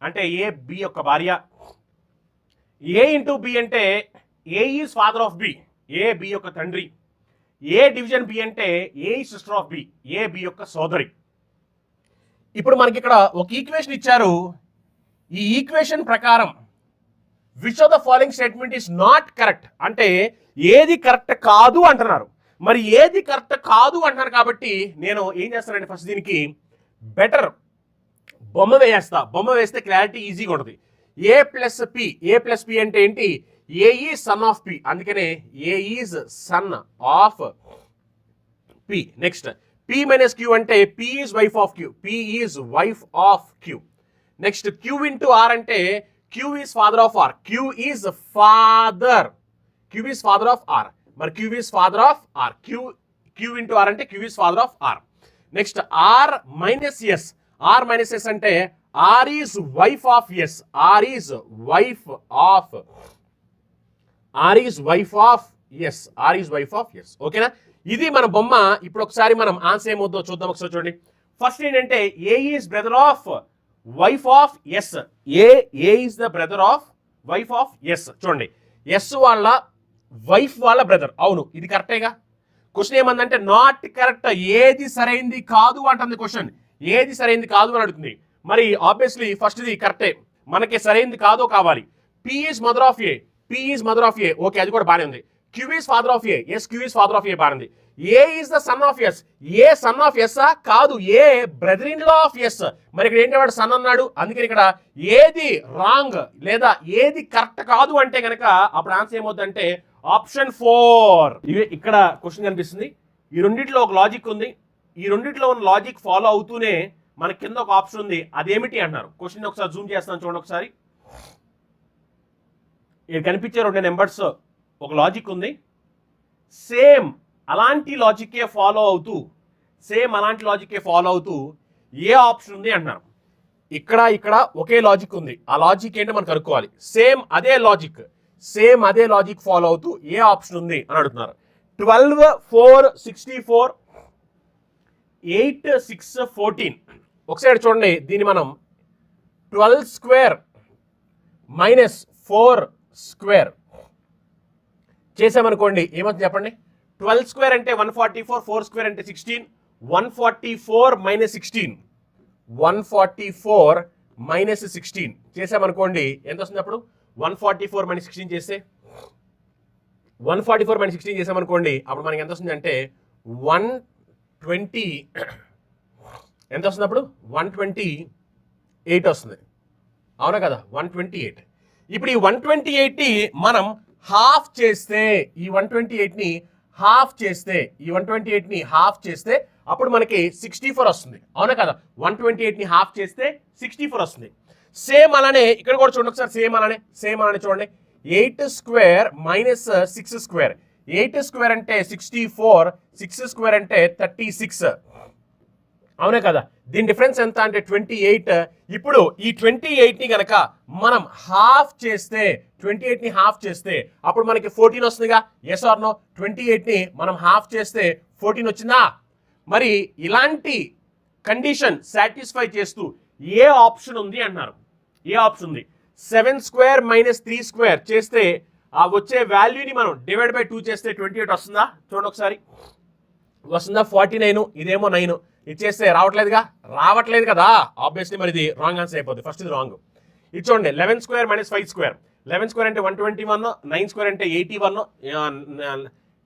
అంటే ఏ బి యొక్క భార్య. ఏ ఇంటూ బి అంటే A is father of B, A B యొక్క తండ్రి. ఏ డివిజన్ బి అంటే A sister of B, A B యొక్క సోదరి. ఇప్పుడు మనకి ఇక్కడ ఒక ఈక్వేషన్ ఇచ్చారు. ఈ ఈక్వేషన్ ప్రకారం which of the following statement is not correct అంటే ఏది కరెక్ట్ కాదు అంటున్నారు. మరి ఏది కరెక్ట్ కాదు అంటున్నారు కాబట్టి నేను ఏం చేస్తానంటే ఫస్ట్ దీనికి బెటర్ బొమ్మ వేస్తా. బొమ్మ వేస్తే క్లారిటీ ఈజీగా ఉంటుంది. ఏ ప్లస్ పి అంటే ఏంటి? A is son of P, అందుకనే A is son of P. Next P minus Q అంటే P is wife of Q, P is wife of Q. Next Q into R అంటే Q is father of R, Q is father of R. మరి Q is father of R, Q into R అంటే Q is father of R. Next R minus S, R minus S అంటే R is wife of S, R is wife of S. ఓకేనా? ఇది మన బొమ్మ. ఇప్పుడు ఒకసారి మనం ఆన్సర్ ఏమవుతుందో చూద్దాం. ఒకసారి చూడండి. ఫస్ట్ ఏంటంటే A is brother of wife of S, A is the brother of wife of S. చూడండి, ఎస్ వాళ్ళ వైఫ్ వాళ్ళ బ్రదర్. అవును, ఇది కరెక్టేగా. క్వశ్చన్ ఏమందంటే నాట్ కరెక్ట్, ఏది సరైంది కాదు అంటుంది క్వశ్చన్. ఏది సరైంది కాదు అని అడుగుతుంది. మరి ఆబ్వియస్లీ ఫస్ట్ ఇది కరెక్టే, మనకి సరైంది కాదో కావాలి. P is mother of A, okay అది కూడా బాగానే ఉంది. Q is father of A, S Q is father of A బాగుంది. A is the son of S. A son of S కాదు, A brother in law of S. మరి ఇక్కడ ఏంటి వాడు సన్ అన్నాడు, అందుకని ఇక్కడ ఏది రాంగ్ లేదా ఏది కరెక్ట్ కాదు అంటే కనుక అప్పుడు ఆన్సర్ ఏమవుతుందంటే ఆప్షన్ 4. ఇవి ఇక్కడ క్వశ్చన్ కనిపిస్తుంది. ఈ రెండిట్లో ఒక లాజిక్ ఉంది, ఈ రెండిట్లో ఉన్న లాజిక్ ఫాలో అవుతూనే మన కింద ఒక ఆప్షన్ ఉంది, అదేమిటి అంటున్నారు. క్వశ్చన్ ఒకసారి జూమ్ చేస్తాను చూడండి ఒకసారి. ఇక్కడ కనిపించే 2 నెంబర్స్ ఒక లాజిక్ ఉంది, సేమ్ అలాంటి లాజిక్కే ఫాలో అవుతూ ఏ ఆప్షన్ ఉంది అంటున్నారు. ఇక్కడ ఒకే లాజిక్ ఉంది, ఆ లాజిక్ ఏంటో మనం కనుక్కోవాలి. సేమ్ అదే లాజిక్ ఫాలో అవుతూ ఏ ఆప్షన్ ఉంది అని అడుగుతున్నారు. 12, 4, 64, 8, 6, 14. ఒకసారి చూడండి, దీన్ని మనం 12 స్క్వేర్ మైనస్ 4 స్క్వేర్ చేసామనుకోండి, ఏమవుతుంది చెప్పండి. 12 స్క్వేర్ అంటే 144, 4 స్క్వేర్ అంటే 16, 144 మైనస్ 16, 144 మైనస్ 16 చేసామనుకోండి ఎంత వస్తుంది అప్పుడు. 144 మైనస్ 16 చేస్తే 144 మైనస్ 16 చేసామనుకోండి అప్పుడు మనకి ఎంత వస్తుంది అంటే 120 ఎంత వస్తుంది అప్పుడు 128 వస్తుంది. అవునా కదా, 128. ఇప్పుడు ఈ 128ని మనం హాఫ్ చేస్తే, ఈ 128ని హాఫ్ చేస్తే అప్పుడు మనకి 64 వస్తుంది. అవునా కదా, 128ని హాఫ్ చేస్తే 64 వస్తుంది. సేమ్ అలానే ఇక్కడ కూడా చూడండి ఒకసారి, సేమ్ అలానే చూడండి. 8 స్క్వేర్ మైనస్ 6 స్క్వేర్. 8 స్క్వేర్ అంటే 64, 6 స్క్వేర్ అంటే 36. అవునే కదా, దీని డిఫరెన్స్ ఎంత అంటే 28. ఇప్పుడు ఈ 28ని గనక మనం హాఫ్ చేస్తే, 28ని హాఫ్ చేస్తే అప్పుడు మనకి 14 వస్తుందిగా. Yes or no? 28ని మనం హాఫ్ చేస్తే 14 వచ్చిందా? మరి ఇలాంటి కండిషన్ సాటిస్ఫై చేస్తూ ఏ ఆప్షన్ ఉంది అన్నారు. ఏ ఆప్షన్ ఉంది? 7 స్క్వేర్ మైనస్ 3 స్క్వేర్ చేస్తే ఆ వచ్చే వాల్యూని మనం డివైడ్ బై 2 చేస్తే 28 వస్తుందా? చూడండి ఒకసారి, వస్తుందా? 49, ఇదేమో 9. ఇచ్చేస్తే రావట్లేదు కదా. ఆబ్వియస్లీ మరి ఇది రాంగ్ ఆన్సర్ అయిపోతుంది. ఫస్ట్ ఇది రాంగ్. ఇది చూడండి, 11 స్క్వేర్ మైనస్ 5 స్క్వేర్. 11 స్క్వేర్ అంటే 121, 9 స్క్వేర్ అంటే 81,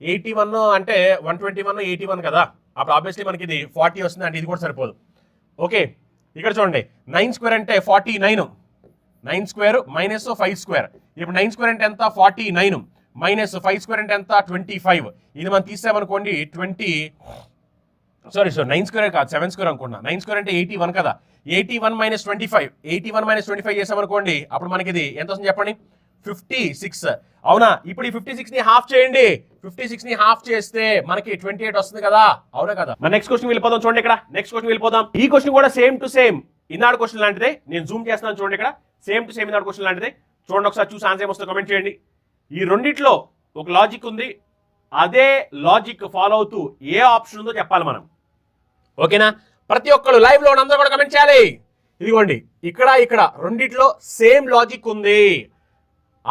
81 అంటే 121, 81 కదా. అప్పుడు ఆబ్వియస్లీ మనకి ఇది 40 వస్తుంది, అంటే ఇది కూడా సరిపోదు. ఓకే, ఇక్కడ చూడండి, 9 స్క్వేర్ అంటే 49, 9 స్క్వేర్ మైనస్ 5 స్క్వేర్. ఇప్పుడు 9 స్క్వేర్ అంటే ఎంత? 49 మైనస్ 5 స్క్వేర్ అంటే ఎంత? 25. ఇది మనం తీసామనుకోండి 9 స్క్వేర్ కాదు, 7 స్క్వేర్ అనుకున్నా. 9 స్క్వేర్ అంటే 81 కదా. 81 మైనస్ 25, 81 మైనస్ 25 చేసామనుకోండి అప్పుడు మనకి ఇది ఎంత వస్తుంది చెప్పండి? 56. అవునా? ఇప్పుడు ఈ 56ని హాఫ్ చేయండి. 56ని హాఫ్ చేస్తే మనకి 28 వస్తుంది కదా. అవునా కదా? మన నెక్స్ట్ క్వశ్చన్ వెళ్ళిపోదాం. చూడండి ఇక్కడ నెక్స్ట్ క్వశ్చన్ వెళ్ళిపోదాం. ఈ క్వశ్చన్ కూడా same to same Eenadu question లాంటిదే. నేను జూమ్ చేస్తున్నాను చూడండి, ఇక్కడ same to same Eenadu question లాంటిదే. చూడండి ఒకసారి, చూసి ఆన్సర్ ఏమొస్తుందో కామెంట్ చేయండి. ఈ రెండిట్లో ఒక లాజిక్ ఉంది, అదే లాజిక్ ఫాలో అవుతూ ఏ ఆప్షన్ ఉందో చెప్పాలి మనం. ఓకేనా? ప్రతి ఒక్కరు లైవ్ లో అందరూ కూడా కమెంట్ చేయాలి. ఇదిగోండి, ఇక్కడ రెండిట్లో సేమ్ లాజిక్ ఉంది,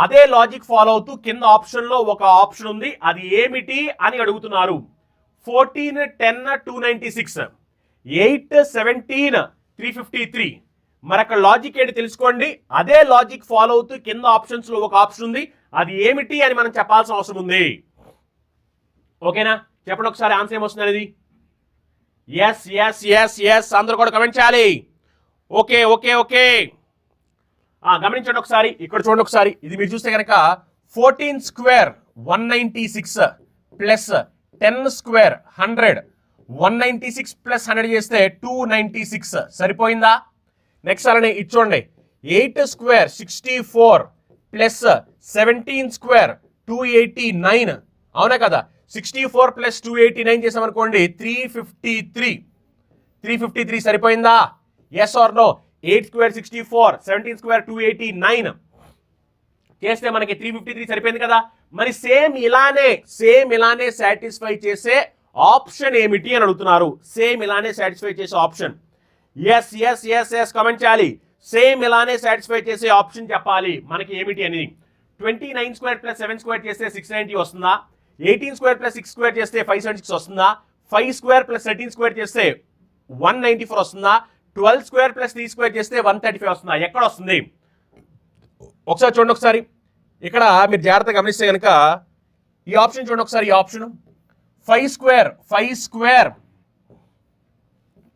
అదే లాజిక్ ఫాలో అవుతూ కింద ఆప్షన్ లో ఒక ఆప్షన్ ఉంది, అది ఏమిటి అని అడుగుతున్నారు. 14, 10, 296, 8, 17, 353. మరి అక్కడ లాజిక్ ఏంటి తెలుసుకోండి. అదే లాజిక్ ఫాలో అవుతూ కింద ఆప్షన్స్ లో ఒక ఆప్షన్ ఉంది, అది ఏమిటి అని మనం చెప్పాల్సిన అవసరం ఉంది. ఓకేనా? చెప్పండి ఒకసారి ఆన్సర్ ఏమొస్తుంది అనేది. ఎస్ అందరూ కూడా కమెంట్ చేయాలి. ఓకే, గమనించండి ఒకసారి, ఇక్కడ చూడండి ఒకసారి. ఇది మీరు చూస్తే కనుక 14 స్క్వేర్ 196 ప్లస్ 10 స్క్వేర్ 100, 196 ప్లస్ 100 చేస్తే 296 సరిపోయిందా? నెక్స్ట్ అలానే ఇది చూడండి, 8 స్క్వేర్ 64 ప్లస్ 17 స్క్వేర్ 289. అవునా కదా? 64 ప్లస్ 289 చేసామనుకోండి 353 సరిపోయిందా? Yes or no? 8 square 64, 17 square 289 చేస్తే మనకి 353 సరిపోయింది కదా. మరి సేమ్ ఇలానే సాటిస్ఫై చేసే ఆప్షన్ ఏమిటి అని అడుగుతున్నారు. సేమ్ ఇలానే సాటిస్ఫై చేసే ఆప్షన్. ఎస్ కామెంట్ చేయాలి. సేమ్ ఇలానే సాటిస్ఫై చేసే ఆప్షన్ చెప్పాలి మనకి ఏమిటి అనేది. 29 స్క్వేర్ ప్లస్ 7 స్క్వేర్ చేస్తే 690 వస్తుందా? 18 స్క్వేర్ ప్లస్ 6 స్క్వేర్ చేస్తే 576 వస్తుందా? 5 స్క్వేర్ ప్లస్ 13 స్క్వేర్ చేస్తే 194 వస్తుందా? 12 స్క్వేర్ ప్లస్ 3 స్క్వేర్ చేస్తే 135 వస్తుందా? ఎక్కడ వస్తుంది ఒకసారి చూడండి. ఒకసారి ఇక్కడ మీరు జాగ్రత్తగా గమనిస్తే కనుక ఈ ఆప్షన్ చూడండి ఒకసారి. ఈ ఆప్షన్ 5 స్క్వేర్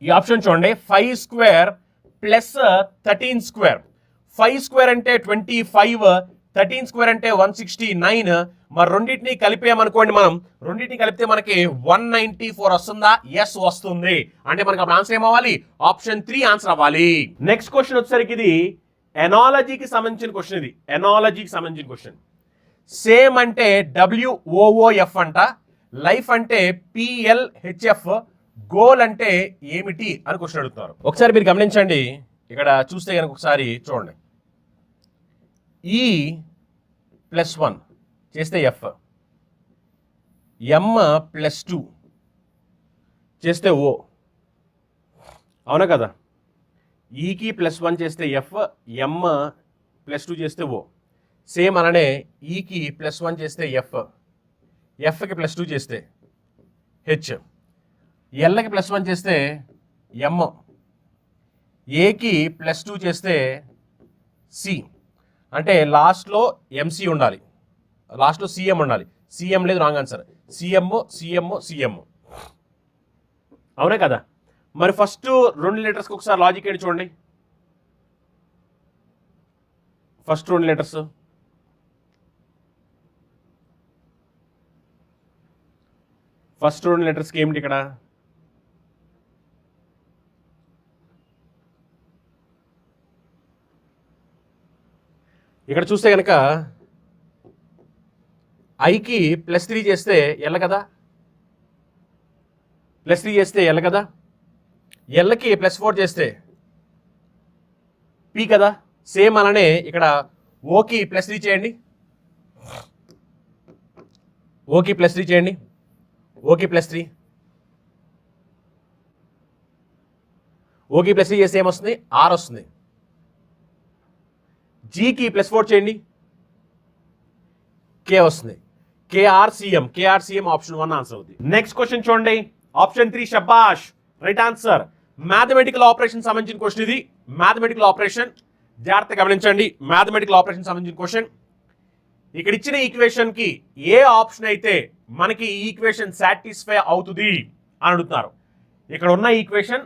ఈ ఆప్షన్ చూడండి, 5 స్క్వేర్ ప్లస్ 13 స్క్వేర్. 5 స్క్వేర్ అంటే 25, 13 స్క్వేర్ అంటే 169. మరి రెండింటిని కలిపామనుకోండి, మనం రెండింటిని కలిపితే మనకి 194 వస్తుందా? ఎస్ వస్తుంది. అంటే మనకి అప్పుడు ఆన్సర్ ఏమవ్వాలి? ఆప్షన్ 3 ఆన్సర్ అవ్వాలి. నెక్స్ట్ క్వశ్చన్ వచ్చేసరికి ఇది ఎనాలజీకి సంబంధించిన క్వశ్చన్. ఇది ఎనాలజీకి సంబంధించిన క్వశ్చన్. సేమ్ అంటే WOOF అంట, లైఫ్ అంటే PLHF, గోల్ అంటే ఏమిటి అని క్వశ్చన్ అడుగుతున్నారు. ఒకసారి మీరు గమనించండి, ఇక్కడ చూస్తే కనుక ఒకసారి చూడండి. E+1 చేస్తే F, M+2 చేస్తే O, అవునా కదా? ఈకి +1 చేస్తే F, M+2 చేస్తే O. సేమ్ అలానే ఈకి +1 చేస్తే F, Fకి +2 చేస్తే H, ఎల్కి +1 చేస్తే M, ఏకి +2 చేస్తే సి. అంటే లాస్ట్లో MC ఉండాలి, లాస్ట్లో CM ఉండాలి. CM లేదు, రాంగ్ ఆన్సర్. CM. అవునే కదా? మరి ఫస్ట్ 2 లెటర్స్కి ఒకసారి లాజిక్ ఏంటి చూడండి. ఫస్ట్ 2 లెటర్స్ లెటర్స్కి ఏమిటి ఇక్కడ? ఇక్కడ చూస్తే కనుక ఐకి +3 చేస్తే ఎల్ కదా, +3 చేస్తే ఎల్ కదా, ఎల్కి +4 చేస్తే పి కదా. సేమ్ అలానే ఇక్కడ ఓకి +3 చేయండి, ఓకి +3 చేయండి, ఓకి +3 చేస్తే ఏమొస్తుంది? ఆర్ వస్తుంది. జీకి +4 చేయండి, కే వస్తుంది. కేఆర్సిఎం ఆప్షన్ 1 ఆన్సర్ అవుతుంది. నెక్స్ట్ క్వశ్చన్ చూడండి, ఆప్షన్ 3. షబాష్, రైట్ ఆన్సర్. మ్యాథమెటికల్ ఆపరేషన్ సంబంధించిన క్వశ్చన్ ఇది. మ్యాథమెటికల్ ఆపరేషన్ జాగ్రత్తగా గమనించండి. మ్యాథమెటికల్ ఆపరేషన్ సంబంధించిన క్వశ్చన్. ఇక్కడ ఇచ్చిన ఈక్వేషన్ కి ఏ ఆప్షన్ అయితే మనకి ఈ ఈక్వేషన్ సాటిస్ఫై అవుతుంది అని అడుగుతున్నారు. ఇక్కడ ఉన్న ఈక్వేషన్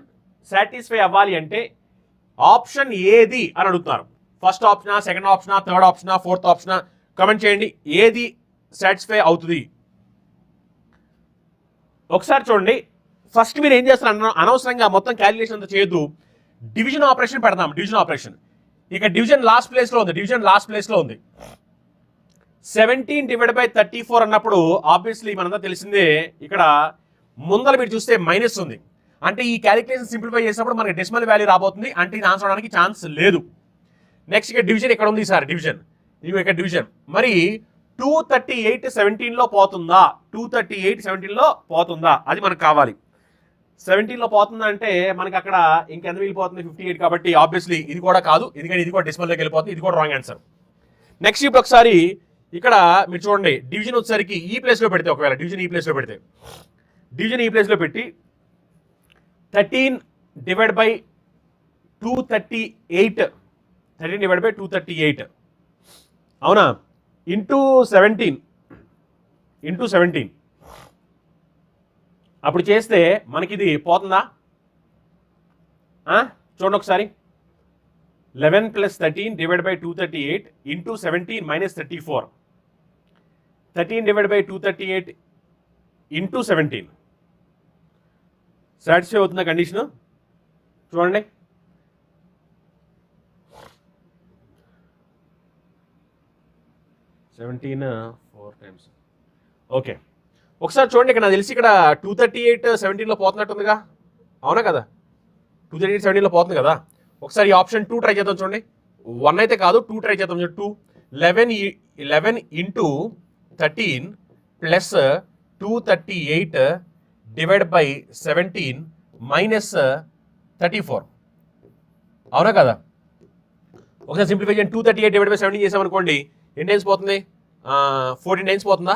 సాటిస్ఫై అవ్వాలి అంటే ఆప్షన్ ఏది అని అడుగుతున్నారు. ఫస్ట్ ఆప్షనా, సెకండ్ ఆప్షనా, థర్డ్ ఆప్షనా, ఫోర్త్ ఆప్షనా? కమెంట్ చేయండి, ఏది సాటిస్ఫై అవుతుంది. ఒకసారి చూడండి, ఫస్ట్ మీరు ఏం చేస్తారు, అనవసరంగా మొత్తం క్యాలిక్యులేషన్ అంతా చేయొద్దు. డివిజన్ ఆపరేషన్ పెడదాం. డివిజన్ ఆపరేషన్, ఇక డివిజన్ లాస్ట్ ప్లేస్లో ఉంది. 17/34 అన్నప్పుడు ఆబ్వియస్లీ మనంతా తెలిసిందే, ఇక్కడ ముందర మీరు చూస్తే మైనస్ ఉంది. అంటే ఈ క్యాలిక్యులేషన్ సింప్లిఫై చేసినప్పుడు మనకి డెసిమల్ వాల్యూ రాబోతుంది. అంటే ఇది ఆన్సర్ అవడానికి ఛాన్స్ లేదు. నెక్స్ట్ ఇక్కడ డివిజన్ ఎక్కడ ఉంది సార్? డివిజన్ ఇవి ఇక్కడ డివిజన్. మరి 238/17లో పోతుందా? 238/17లో పోతుందా? అది మనకు కావాలి. 17లో పోతుందా అంటే మనకి అక్కడ ఇంకెంత మిగిలిపోతుంది? 58. కాబట్టి ఆబ్వియస్లీ ఇది కూడా కాదు, ఎందుకంటే ఇది కూడా డెసిమల్లోకి వెళ్ళిపోతుంది. ఇది కూడా రాంగ్ ఆన్సర్. నెక్స్ట్ ఇప్పుడు ఒకసారి ఇక్కడ మీరు చూడండి, డివిజన్ వచ్చేసరికి ఈ ప్లేస్లో పెడితే, ఒకవేళ డివిజన్ ఈ ప్లేస్లో పెడితే, డివిజన్ ఈ ప్లేస్లో పెట్టి 13/238 అవునా, ఇంటూ 17 అప్పుడు చేస్తే మనకి ఇది పోతుందా? చూడండి ఒకసారి, 11 + 13 / 238 ఇంటూ 17 - 34, 13 / 238 ఇంటూ 17 సాటిస్ఫై అవుతుందా కండిషన్? చూడండి, ఓకే. ఒకసారి చూడండి, ఇక్కడ నాకు తెలిసి ఇక్కడ 238/17లో పోతున్నట్టుందిగా, అవునా కదా? 238/17లో పోతుంది కదా. ఒకసారి ఈ ఆప్షన్ 2 ట్రై చేద్దాం. చూడండి, 1 అయితే కాదు, 2 ట్రై చేద్దాం. 2 11 into 13 plus 238 divide by 17 minus 34, అవునా కదా? ఒకసారి సింప్లిఫై చేయండి. 238 డివైడ్ బై 17 చేసామనుకోండి, ఎన్ని టైమ్స్ పోతుంది? 14 టైమ్స్ పోతుందా?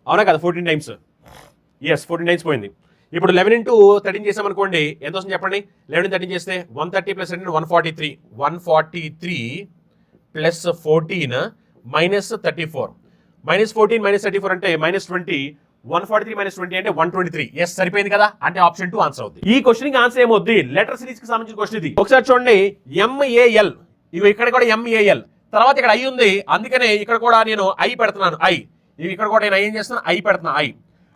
అవునా కదా? 14 టైమ్స్. ఎస్, 14 టైమ్స్ పోయింది. ఇప్పుడు 11 ఇంటూ 13 చేసామనుకోండి, ఎంత వస్తుంది చెప్పండి? 11 13 చేస్తే 130 + 13 143, 143 + 14 - 34, -14 - 34 అంటే -20, 143 మైనస్ 20 అంటే 123. ఎస్, సరిపోయింది కదా, అంటే ఆప్షన్ 2 ఆన్సర్ అవుతుంది. ఈ క్వశ్చన్ కి ఆన్సర్ ఏమవుద్ది, లెటర్ సిరీస్ కి సంబంధించిన క్వశ్చన్ ఇది. ఒకసారి చూడండి, MAL, ఇవి ఇక్కడ కూడా MAL, తర్వాత ఇక్కడ ఐ ఉంది, అందుకనే ఇక్కడ కూడా నేను ఐ పెడుతున్నాను. ఐ ఇవి ఇక్కడ కూడా నేను ఏం చేస్తున్నాను, ఐ పెడుతున్నా.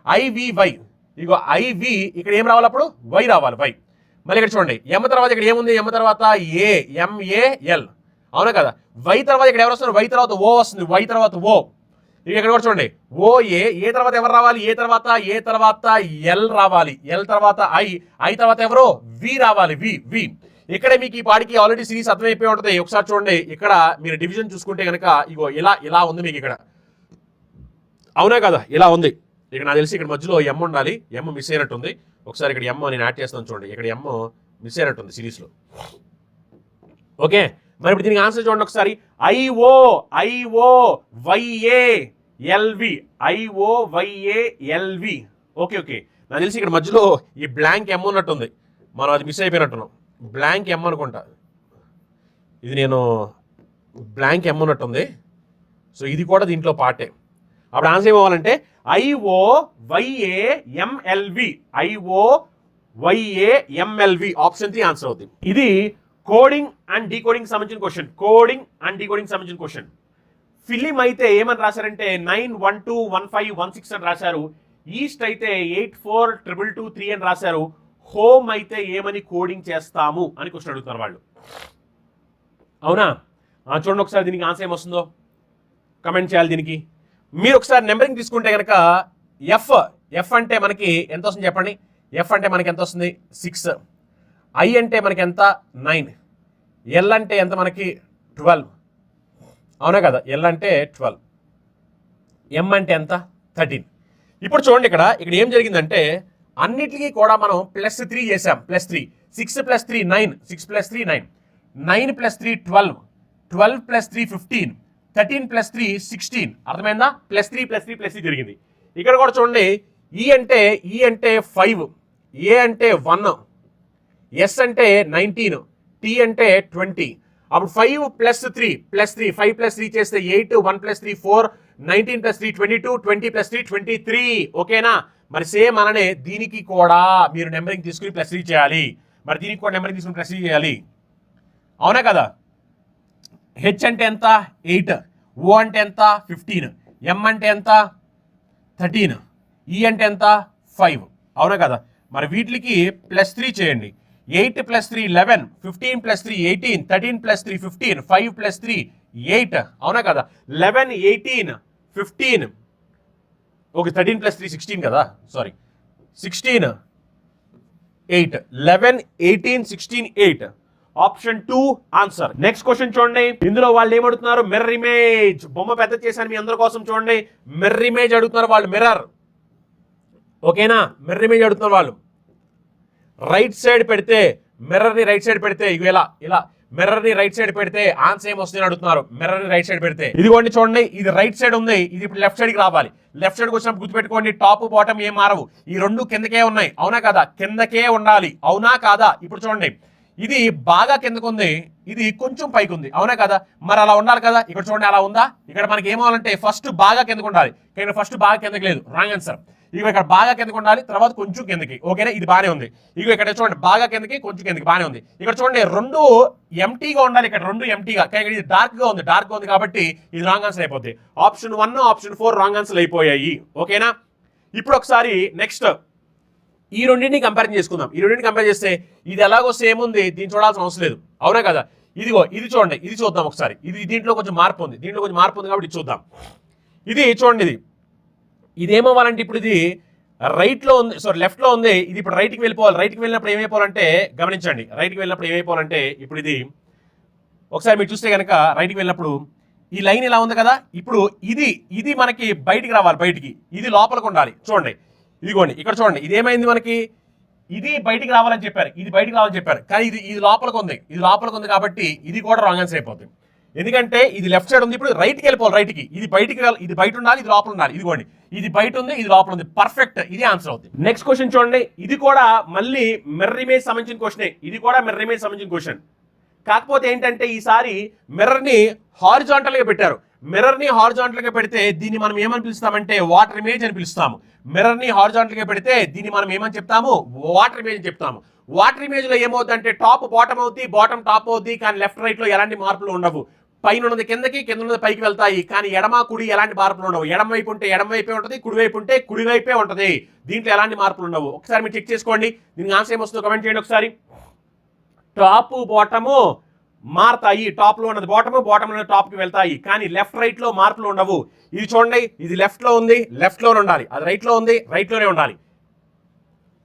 IVY, ఇగో IV, ఇక్కడ ఏం రావాలి, అప్పుడు వై రావాలి, వై. మళ్ళీ ఇక్కడ చూడండి, ఎం తర్వాత ఇక్కడ ఏముంది, ఎం తర్వాత MAL, అవునా కదా. వై తర్వాత ఇక్కడ ఎవరు వస్తున్నారు, వై తర్వాత ఓ వస్తుంది, వై తర్వాత ఓ. ఇక్కడ కూడా చూడండి, ఏ తర్వాత ఎవరు రావాలి, ఏ తర్వాత ఎల్ రావాలి, ఎల్ తర్వాత ఐ తర్వాత ఎవరు, వి రావాలి, వి. ఇక్కడ మీకు ఈ పాడికి ఆల్రెడీ సిరీస్ అర్థమైపోయి ఉంటుంది. ఒకసారి చూడండి, ఇక్కడ మీరు డివిజన్ చూసుకుంటే కనుక ఇగో ఇలా ఉంది మీకు ఇక్కడ, అవునా కదా, ఇలా ఉంది. ఇక్కడ నాకు తెలిసి ఇక్కడ మధ్యలో ఎం ఉండాలి, ఎం మిస్ అయినట్టుంది. ఒకసారి ఇక్కడ ఎం నేను యాడ్ చేస్తాను చూడండి, ఇక్కడ ఎం మిస్ అయినట్టుంది సిరీస్లో. ఓకే, మరి ఇప్పుడు దీనికి ఆన్సర్ చూడండి ఒకసారి. IOYALV. ఓకే, నాకు తెలిసి ఇక్కడ మధ్యలో ఈ బ్లాంక్ ఎం ఉన్నట్టుంది, మనం అది మిస్ అయిపోయినట్టున్నాం. బ్లాంక్ ఎం అనుకుంటా, ఇది నేను బ్లాంక్ ఎం ఉన్నట్టుంది. సో ఇది కూడా దీంట్లో పార్టే. అప్పుడు ఆన్సర్ ఏమవ్వాలంటే IOYAMLV, ఆప్షన్ 3 ఆన్సర్ అవుతుంది. ఇది కోడింగ్ అండ్ డీకోడింగ్ సంబంధించిన క్వశ్చన్. ఫిలిం అయితే ఏమని రాశారంటే 9121516 అని రాశారు. ఈస్ట్ అయితే 842223 అని రాశారు. హోమ్ అయితే ఏమని కోడింగ్ చేస్తాము అని క్వశ్చన్ అడుగుతున్నారు వాళ్ళు. అవునా, చూడండి ఒకసారి దీనికి ఆన్సర్ ఏమొస్తుందో కమెంట్ చేయాలి. దీనికి మీరు ఒకసారి నెంబరింగ్ తీసుకుంటే కనుక ఎఫ్ అంటే మనకి ఎంత వస్తుంది చెప్పండి. ఎఫ్ అంటే మనకి ఎంత వస్తుంది, 6. ఐ అంటే మనకి ఎంత, 9. ఎల్ అంటే ఎంత మనకి, 12. అవునా కదా, ఎల్ అంటే 12. ఎం అంటే ఎంత, 13. ఇప్పుడు చూడండి, ఇక్కడ ఏం జరిగిందంటే అన్నిటికీ కూడా మనం +3 చేసాం. +3, 6 + 3 9, 6 + 3 9, 9 + 3 12, 12 + 3 15, 13 + 3 16. అర్థమైందా, +3 జరిగింది. ఇక్కడ కూడా చూడండి, ఈ అంటే 5, ఏ అంటే 1, ఎస్ అంటే 19, టీ అంటే 20. అప్పుడు 5 + 3 5 + 3 చేస్తే 8, 1 + 3 4, 19 + 3 22, 20 + 3 23. ఓకేనా, మరి సేమ్ అలానే దీనికి కూడా మీరు నెంబరింగ్ తీసుకుని +3 చేయాలి. మరి దీనికి కూడా నెంబరింగ్ తీసుకుని +3 చేయాలి, అవునా కదా. హెచ్ అంటే ఎంత, 8, ఓ అంటే ఎంత, 15, ఎం అంటే ఎంత, 13, ఈ అంటే ఎంత, 5. అవునా కదా, మరి వీటికి +3 చేయండి. 8 + 3 11, 15 + 3 18, 13 + 3 15, 5 + 3 8. అవునా కదా, 11 18 15, ఓకే, 13 + 3 16 కదా, sorry, 16 8, 11 18 16 8. Option 2 answer. Next question చూడండి, ఇందులో వాళ్ళు ఏమడుగుతున్నారు, మిర్రర్ ఇమేజ్. బొమ్మ పెద్ద చేశాను మీ అందరి కోసం, చూడండి. మిర్రర్ ఇమేజ్ అడుగుతున్నారు వాళ్ళు, మిర్రర్. ఓకేనా, మిర్రర్ ఇమేజ్ అడుగుతున్నారు వాళ్ళు. రైట్ సైడ్ పెడితే, మిర్రర్ని రైట్ సైడ్ పెడితే, ఇలా మిర్రర్ని రైట్ సైడ్ పెడితే ఆన్సర్ ఏమొస్తుంది అడుగుతున్నారు. మిర్రర్ని రైట్ సైడ్ పెడితే ఇదిగోండి చూడండి, ఇది రైట్ సైడ్ ఉంది, ఇది ఇప్పుడు లెఫ్ట్ సైడ్కి రావాలి. లెఫ్ట్ సైడ్కి వచ్చినప్పుడు గుర్తుపెట్టుకోండి, టాప్ బాటమ్ ఏం మారవు, ఈ రెండు కిందకే ఉన్నాయి. అవునా కదా, కిందకే ఉండాలి, అవునా కాదా. ఇప్పుడు చూడండి, ఇది బాగా కిందకు ఉంది, ఇది కొంచెం పైకి ఉంది, అవునా కదా. మరి అలా ఉండాలి కదా, ఇక్కడ చూడండి అలా ఉందా. ఇక్కడ మనకి ఏమవ్వాలంటే ఫస్ట్ బాగా కిందకు ఉండాలి, కానీ ఫస్ట్ బాగా కిందకి లేదు, రాంగ్ ఆన్సర్. ఇక ఇక్కడ బాగా కిందకి ఉండాలి, తర్వాత కొంచెం కిందకి. ఓకేనా, ఇది బాగానే ఉంది. ఇక ఇక్కడ చూడండి, బాగా కిందకి కొంచెం కిందకి, బాగానే ఉంది. ఇక్కడ చూడండి, రెండు ఎంటీగా ఉండాలి, ఇక్కడ రెండు ఎంటీగా, కానీ ఇది డార్క్ గా ఉంది కాబట్టి ఇది రాంగ్ ఆన్సర్ అయిపోద్ది. ఆప్షన్ 1 ఆప్షన్ 4 రాంగ్ ఆన్సర్ అయిపోయాయి. ఓకేనా, ఇప్పుడు ఒకసారి నెక్స్ట్ ఈ రెండింటిని కంపారిజన్ చేసుకుందాం. ఈ రెండింటిని కంపేర్ చేస్తే ఇది ఎలాగో సేమ్ ఉంది, దీన్ని చూడాల్సిన అవసరం లేదు, అవునా కదా. ఇదిగో ఇది చూడండి, ఇది చూద్దాం ఒకసారి. దీంట్లో కొంచెం మార్పు ఉంది, కాబట్టి ఇది చూద్దాం. ఇది చూడండి, ఇది ఏమవ్వాలంటే ఇప్పుడు ఇది రైట్లో ఉంది, లెఫ్ట్ లో ఉంది, ఇది ఇప్పుడు రైట్కి వెళ్ళిపోవాలి. రైట్కి వెళ్ళినప్పుడు ఏమైపోవాలంటే, గమనించండి, రైట్కి వెళ్ళినప్పుడు ఏమైపోవాలంటే, ఇప్పుడు ఇది ఒకసారి మీరు చూస్తే కనుక రైట్కి వెళ్ళినప్పుడు ఈ లైన్ ఇలా ఉంది కదా, ఇప్పుడు ఇది మనకి బయటికి రావాలి, బయటికి. ఇది లోపలికి ఉండాలి. చూడండి, ఇదిగోండి ఇక్కడ చూడండి, ఇది ఏమైంది మనకి, ఇది బయటికి రావాలని చెప్పారు, ఇది బయటికి రావాలని చెప్పారు, కానీ ఇది లోపలికి ఉంది కాబట్టి ఇది కూడా రాంగ్ ఆన్సర్ అయిపోతుంది. ఎందుకంటే ఇది లెఫ్ట్ సైడ్ ఉంది, ఇప్పుడు రైట్కి వెళ్ళిపోవాలి, రైట్కి. ఇది బయట ఉండాలి, ఇది లోపల ఉండాలి. ఇదిగోండి, ఇది బయట ఉంది, ఇది లోపల ఉంది, పర్ఫెక్ట్, ఇది ఆన్సర్ అవుతుంది. నెక్స్ట్ క్వశ్చన్ చూడండి, ఇది కూడా మళ్ళీ మిర్రర్ ఇమేజ్ సంబంధించిన క్వశ్చనే. ఇది కూడా మిర్రర్ ఇమేజ్ సంబంధించిన క్వశ్చన్. కాకపోతే ఏంటంటే ఈసారి మిర్రర్ ని హారిజాంటల్ గా పెట్టారు, మిర్రర్ ని హారిజాంటల్ గా పెడితే దీన్ని మనం ఏమని పిలుస్తామంటే వాటర్ ఇమేజ్ అని పిలుస్తాము. మిర్రర్ ని హారిజాంటల్ గా పెడితే దీన్ని మనం ఏమని చెప్తాము, వాటర్ ఇమేజ్ అని చెప్తాము. వాటర్ ఇమేజ్ లో ఏమవుతుందంటే టాప్ బాటమ్ అవుద్ది, బాటమ్ టాప్ అవుద్ది, కానీ లెఫ్ట్ రైట్ లో ఎలాంటి మార్పులు ఉండవు. పైన ఉన్నది కిందకి, కింద ఉన్నది పైకి వెళ్తాయి, కానీ ఎడమ కుడి ఎలాంటి మార్పులు ఉండవు. ఎడమ వైపు ఉంటే ఎడమ వైపే ఉంటుంది, కుడి వైపు ఉంటే కుడి వైపే ఉంటుంది. దీంట్లో ఎలాంటి మార్పులు ఉండవు. ఒకసారి మీరు చెక్ చేసుకోండి, దీనికి ఆన్సర్ ఏమొస్తుందో కమెంట్ చేయండి ఒకసారి. టాప్ బాటము మారుతాయి, టాప్ లో ఉన్నది బాటమ్, బాటమ్ లో టాప్ కి వెళ్తాయి, కానీ లెఫ్ట్ రైట్ లో మార్పులు ఉండవు. ఇది చూడండి, ఇది లెఫ్ట్ లో ఉంది, లెఫ్ట్ లోనే ఉండాలి. అది రైట్ లో ఉంది, రైట్ లోనే ఉండాలి.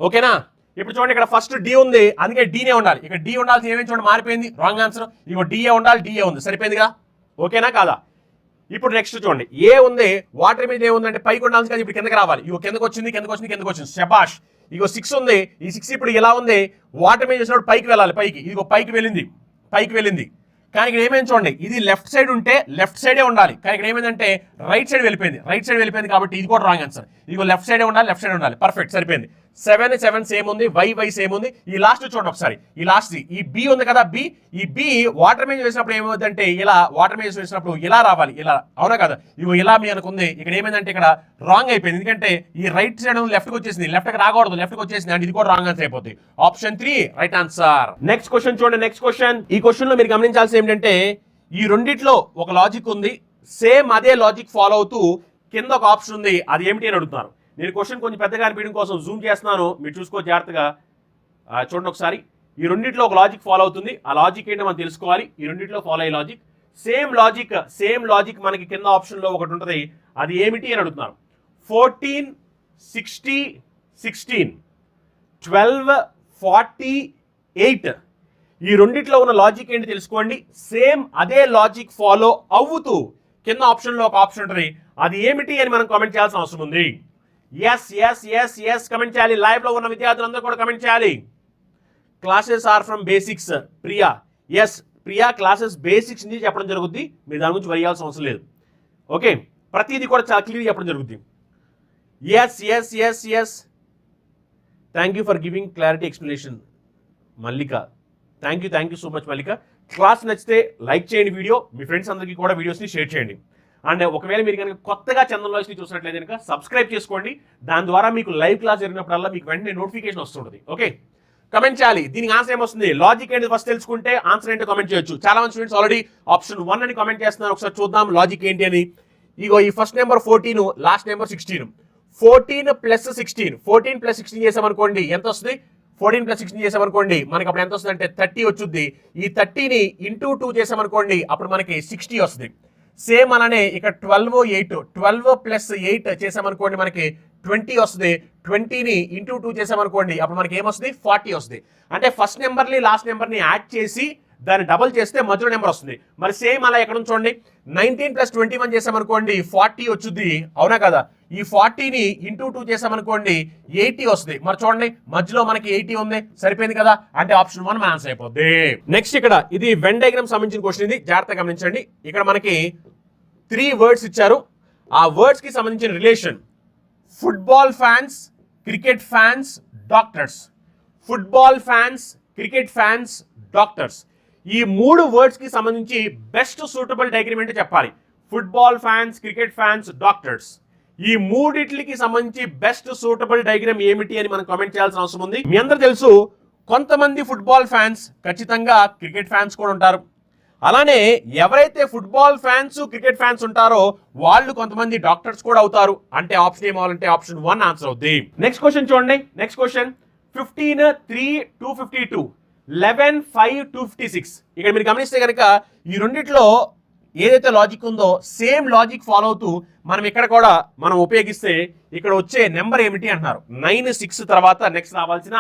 ఓకేనా? ఇప్పుడు చూడండి, ఇక్కడ ఫస్ట్ డి ఉంది, అందుకే డీనే ఉండాలి. ఇక్కడ డి ఉండాల్సి ఏమేమి చూడండి మారిపోయింది, రాంగ్ ఆన్సర్. ఇగో డిఏ ఉండాలి, డిఏ ఉంది, సరిపోయిందిగా. ఓకేనా కాదా? ఇప్పుడు నెక్స్ట్ చూడండి, ఏ ఉంది, వాటర్ మీద ఏముందంటే పైకి ఉండాల్సి కానీ ఇప్పుడు కిందకి రావాలి. ఇగో కిందకు వచ్చింది, కిందకు వచ్చింది, కిందకు వచ్చింది, శబాష్. ఇగో 6 ఉంది, ఈ 6 ఇప్పుడు ఎలా ఉంది, వాటర్ మీద చేసినప్పుడు పైకి వెళ్ళాలి, పైకి. ఇదిగో పైకి వెళ్ళింది, పైకి వెళ్ళింది. కానీ ఇక్కడ ఏమైంది చూడండి, ఇది లెఫ్ట్ సైడ్ ఉంటే లెఫ్ట్ సైడే ఉండాలి, కానీ ఇక్కడ ఏమైందంటే రైట్ సైడ్ వెళ్ళిపోయింది, రైట్ సైడ్ వెళ్ళిపోయింది, కాబట్టి ఇది కూడా రాంగ్ ఆన్సర్. ఇదిగో లెఫ్ట్ సైడే ఉండాలి, లెఫ్ట్ సైడ్ ఉండాలి, పర్ఫెక్ట్, సరిపోయింది. 7 సేమ్ ఉంది, వై సేమ్ ఉంది. ఈ లాస్ట్ చూడండి ఒకసారి, ఈ లాస్ట్ ఈ బి ఉంది కదా, బి, ఈ బి వాటర్ మీద వేసినప్పుడు ఏమవుతుందంటే ఇలా, వాటర్ మీద వేసినప్పుడు ఇలా రావాలి, ఇలా, అవునా కదా? ఇగో ఇలా మీ అనుకుంది, ఇక్కడ ఏమైందంటే ఇక్కడ రాంగ్ అయిపోయింది, ఎందుకంటే ఈ రైట్ సైడ్ లెఫ్ట్ కి వచ్చేసింది, లెఫ్ట్ కి రాకూడదు, లెఫ్ట్ కి వచ్చేసింది, అంటే ఇది కూడా రాంగ్ ఆన్సర్ అయిపోతుంది. Option 3 right answer. Next question చూడండి, నెక్స్ట్ క్వశ్చన్. ఈ క్వశ్చన్ లో మీరు గమనించాల్సి ఏంటంటే ఈ రెండిట్లో ఒక లాజిక్ ఉంది, సేమ్ అదే లాజిక్ ఫాలో అవుతూ కింద ఒక ఆప్షన్ ఉంది, అది ఏమిటి అని అడుగుతున్నారు. నేను క్వశ్చన్ కొంచెం పెద్దగా అనిపించడం కోసం జూమ్ చేస్తున్నాను, మీరు చూసుకో జాగ్రత్తగా. చూడండి ఒకసారి, ఈ రెండిట్లో ఒక లాజిక్ ఫాలో అవుతుంది, ఆ లాజిక్ ఏంటో మనం తెలుసుకోవాలి. ఈ రెండిట్లో ఫాలో అయ్యే లాజిక్, సేమ్ లాజిక్ మనకి కింద ఆప్షన్లో ఒకటి ఉంటుంది, అది ఏమిటి అని అడుగుతున్నారు. 14, 60, 16, 12, 48 ఈ రెండిట్లో ఉన్న లాజిక్ ఏంటి తెలుసుకోండి. సేమ్ అదే లాజిక్ ఫాలో అవుతూ కింద ఆప్షన్లో ఒక ఆప్షన్ ఉంటుంది, అది ఏమిటి అని మనం కామెంట్ చేయాల్సిన అవసరం ఉంది. ఎస్ కమెంట్ చేయాలి. లైవ్ లో ఉన్న విద్యార్థులందరూ కూడా కమెంట్ చేయాలి. Classes are from basics Priya. Yes Priya, classes basics నుంచి చెప్పడం జరుగుద్ది, మీరు దాని గురించి వరియాల్సిన అవసరం లేదు. ఓకే, ప్రతిదీ కూడా చాలా క్లియర్ చెప్పడం జరుగుద్ది. Yes thank you for giving clarity explanation Mallika. Thank you so much Mallika. Class నచ్చితే లైక్ చేయండి, వీడియో మీ ఫ్రెండ్స్ అందరికీ కూడా వీడియోస్ని షేర్ చేయండి. అండ్ ఒకవేళ మీరు కనుక కొత్తగా చందన్ వాయిస్ని చూసినట్లయితే కనుక సబ్స్క్రైబ్ చేసుకోండి, దాని ద్వారా మీకు లైవ్ క్లాస్ జరిగినప్పుడల్లా మీకు వెంటనే నోటిఫికేషన్ వస్తుంటుంది. ఓకే, కమెంట్ చేయాలి. దీనికి ఆన్సర్ ఏమొస్తుంది, లాజిక్ ఏంటి ఫస్ట్ తెలుసుకుంటే ఆన్సర్ ఏంటో కమెంట్ చేయొచ్చు. చాలా మంది స్టూడెంట్స్ ఆల్రెడీ ఆప్షన్ 1 అని కమెంట్ చేస్తున్నారు, ఒకసారి చూద్దాం లాజిక్ ఏంటి అని. ఇగో ఈ first number 14, last number 16. 14 plus 16, 14 plus 16 చేసామనుకోండి ఎంత వస్తుంది, 14 ప్లస్ 16 చేసామనుకోండి మనకి అప్పుడు ఎంత వస్తుంది అంటే 30 వచ్చుద్ది. ఈ 30ని ఇంటూ 2 చేసామనుకోండి అప్పుడు మనకి 60 వస్తుంది. సేమ్ అలానే ఇక్కడ 12, 8, 12 ప్లస్ 8 చేసామనుకోండి మనకి 20 వస్తుంది. 20ని ఇంటూ 2 చేసామనుకోండి అప్పుడు మనకి ఏమొస్తుంది, 40 వస్తుంది. అంటే ఫస్ట్ నెంబర్ని లాస్ట్ నెంబర్ని యాడ్ చేసి దాన్ని డబల్ చేస్తే మధ్యలో నెంబర్ వస్తుంది. మరి సేమ్ అలా ఎక్కడ చూడండి, 19 ప్లస్ 21 చేసామనుకోండి 40 వచ్చుద్ది, అవునా కదా? ఈ 40ని ఇంటూ 2 చేసామనుకోండి 80 వస్తుంది. మరి చూడండి మధ్యలో మనకి 80 ఉంది, సరిపోయింది కదా, అంటే ఆప్షన్ 1 ఆన్సర్ అయిపోద్ది. నెక్స్ట్ ఇక్కడ ఇది వెన్ డయాగ్రామ్ సంబంధించిన క్వశ్చన్, ఇది జాగ్రత్తగా గమనించండి. ఇక్కడ మనకి 3 వర్డ్స్ ఇచ్చారు, ఆ వర్డ్స్ కి సంబంధించిన relation football fans, cricket fans, doctors. Football fans, cricket fans, doctors, ఈ 3 వర్డ్స్ కి సంబంధించి బెస్ట్ సూటబుల్ డయాగ్రామ్ ఏంటో చెప్పాలి. Football fans, cricket fans, doctors, ఈ మూడిట్లకి సంబంధించి బెస్ట్ సూటబుల్ డయాగ్రామ్ ఏమిటి అని మనం కామెంట్ చేయాల్సిన అవసరం ఉంది. మీ అందరూ తెలుసు, కొంతమంది ఫుట్బాల్ ఫ్యాన్స్ ఖచ్చితంగా క్రికెట్ ఫ్యాన్స్ కూడా ఉంటారు. అలానే ఎవరైతే ఫుట్బాల్ ఫ్యాన్స్, క్రికెట్ ఫ్యాన్స్ ఉంటారో వాళ్ళు కొంతమంది డాక్టర్స్ కూడా అవుతారు. అంటే ఆప్షన్ ఏమవ్వాలంటే ఆప్షన్ 1 ఆన్సర్ అవుతుంది. నెక్స్ట్ క్వశ్చన్ చూడండి, నెక్స్ట్ క్వశ్చన్ 15, 3, 252, 11, 5, 256. ఇక్కడ మీరు గమనిస్తే కనుక ఈ రెండిట్లో ఏదైతే లాజిక్ ఉందో సేమ్ లాజిక్ ఫాలో అవుతూ మనం ఇక్కడ కూడా మనం ఉపయోగిస్తే ఇక్కడ వచ్చే నెంబర్ ఏమిటి అంటున్నారు. 9, 6 తర్వాత నెక్స్ట్ రావాల్సిన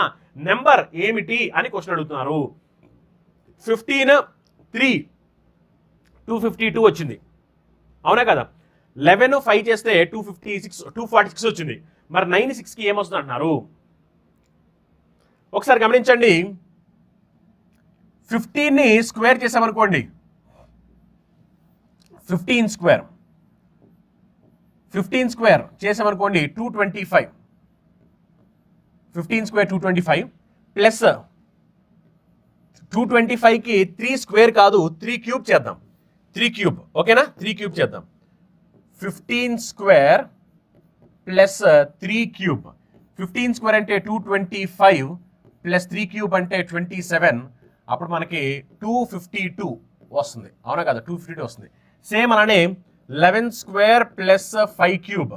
నెంబర్ ఏమిటి అని క్వశ్చన్ అడుగుతున్నారు. 15, 3, 252 వచ్చింది, అవునా కదా? 11, 5 చేస్తే 246 వచ్చింది. మరి 9, 6కి ఏమొస్తుంది అంటున్నారు. ఒకసారి గమనించండి, 15ని స్క్వేర్ చేసామనుకోండి 15 స్క్వేర్ చేసామనుకోండి 225. 15 స్క్వేర్ 225 ప్లస్ 225కి 3 స్క్వేర్ కాదు 3 క్యూబ్ చేద్దాం. 3 క్యూబ్ ఓకేనా 3 క్యూబ్ చేద్దాం 15 స్క్వేర్ ప్లస్ 3 క్యూబ్ 15 స్క్వేర్ అంటే 225 ప్లస్ 3 క్యూబ్ అంటే 27 అప్పుడు మనకి 252 వస్తుంది అవునా కదా 252 వస్తుంది సేమ్ అలానే 11 స్క్వేర్ ప్లస్ 5 క్యూబ్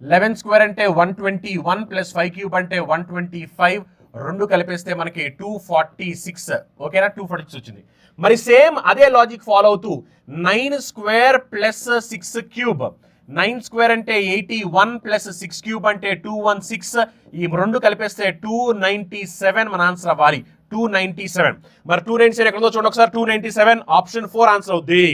11 స్క్వేర్ అంటే 121 ప్లస్ 5 క్యూబ్ అంటే 125 రెండు కలిపేస్తే మనకి 246 ఓకేనా 246 వచ్చింది మరి సేమ్ అదే లాజిక్ ఫాలో అవుతూ 9 స్క్వేర్ ప్లస్ 6 క్యూబ్ 9 స్క్వేర్ అంటే 81 ప్లస్ 6 క్యూబ్ అంటే 216 ఈ రెండు కలిపేస్తే 297 మన ఆన్సర్ అవ్వాలి 297 మరి 297 ఎక్కడుందో చూడండి ఒకసారి 297 ఆప్షన్ 4 ఆన్సర్ అవుద్ది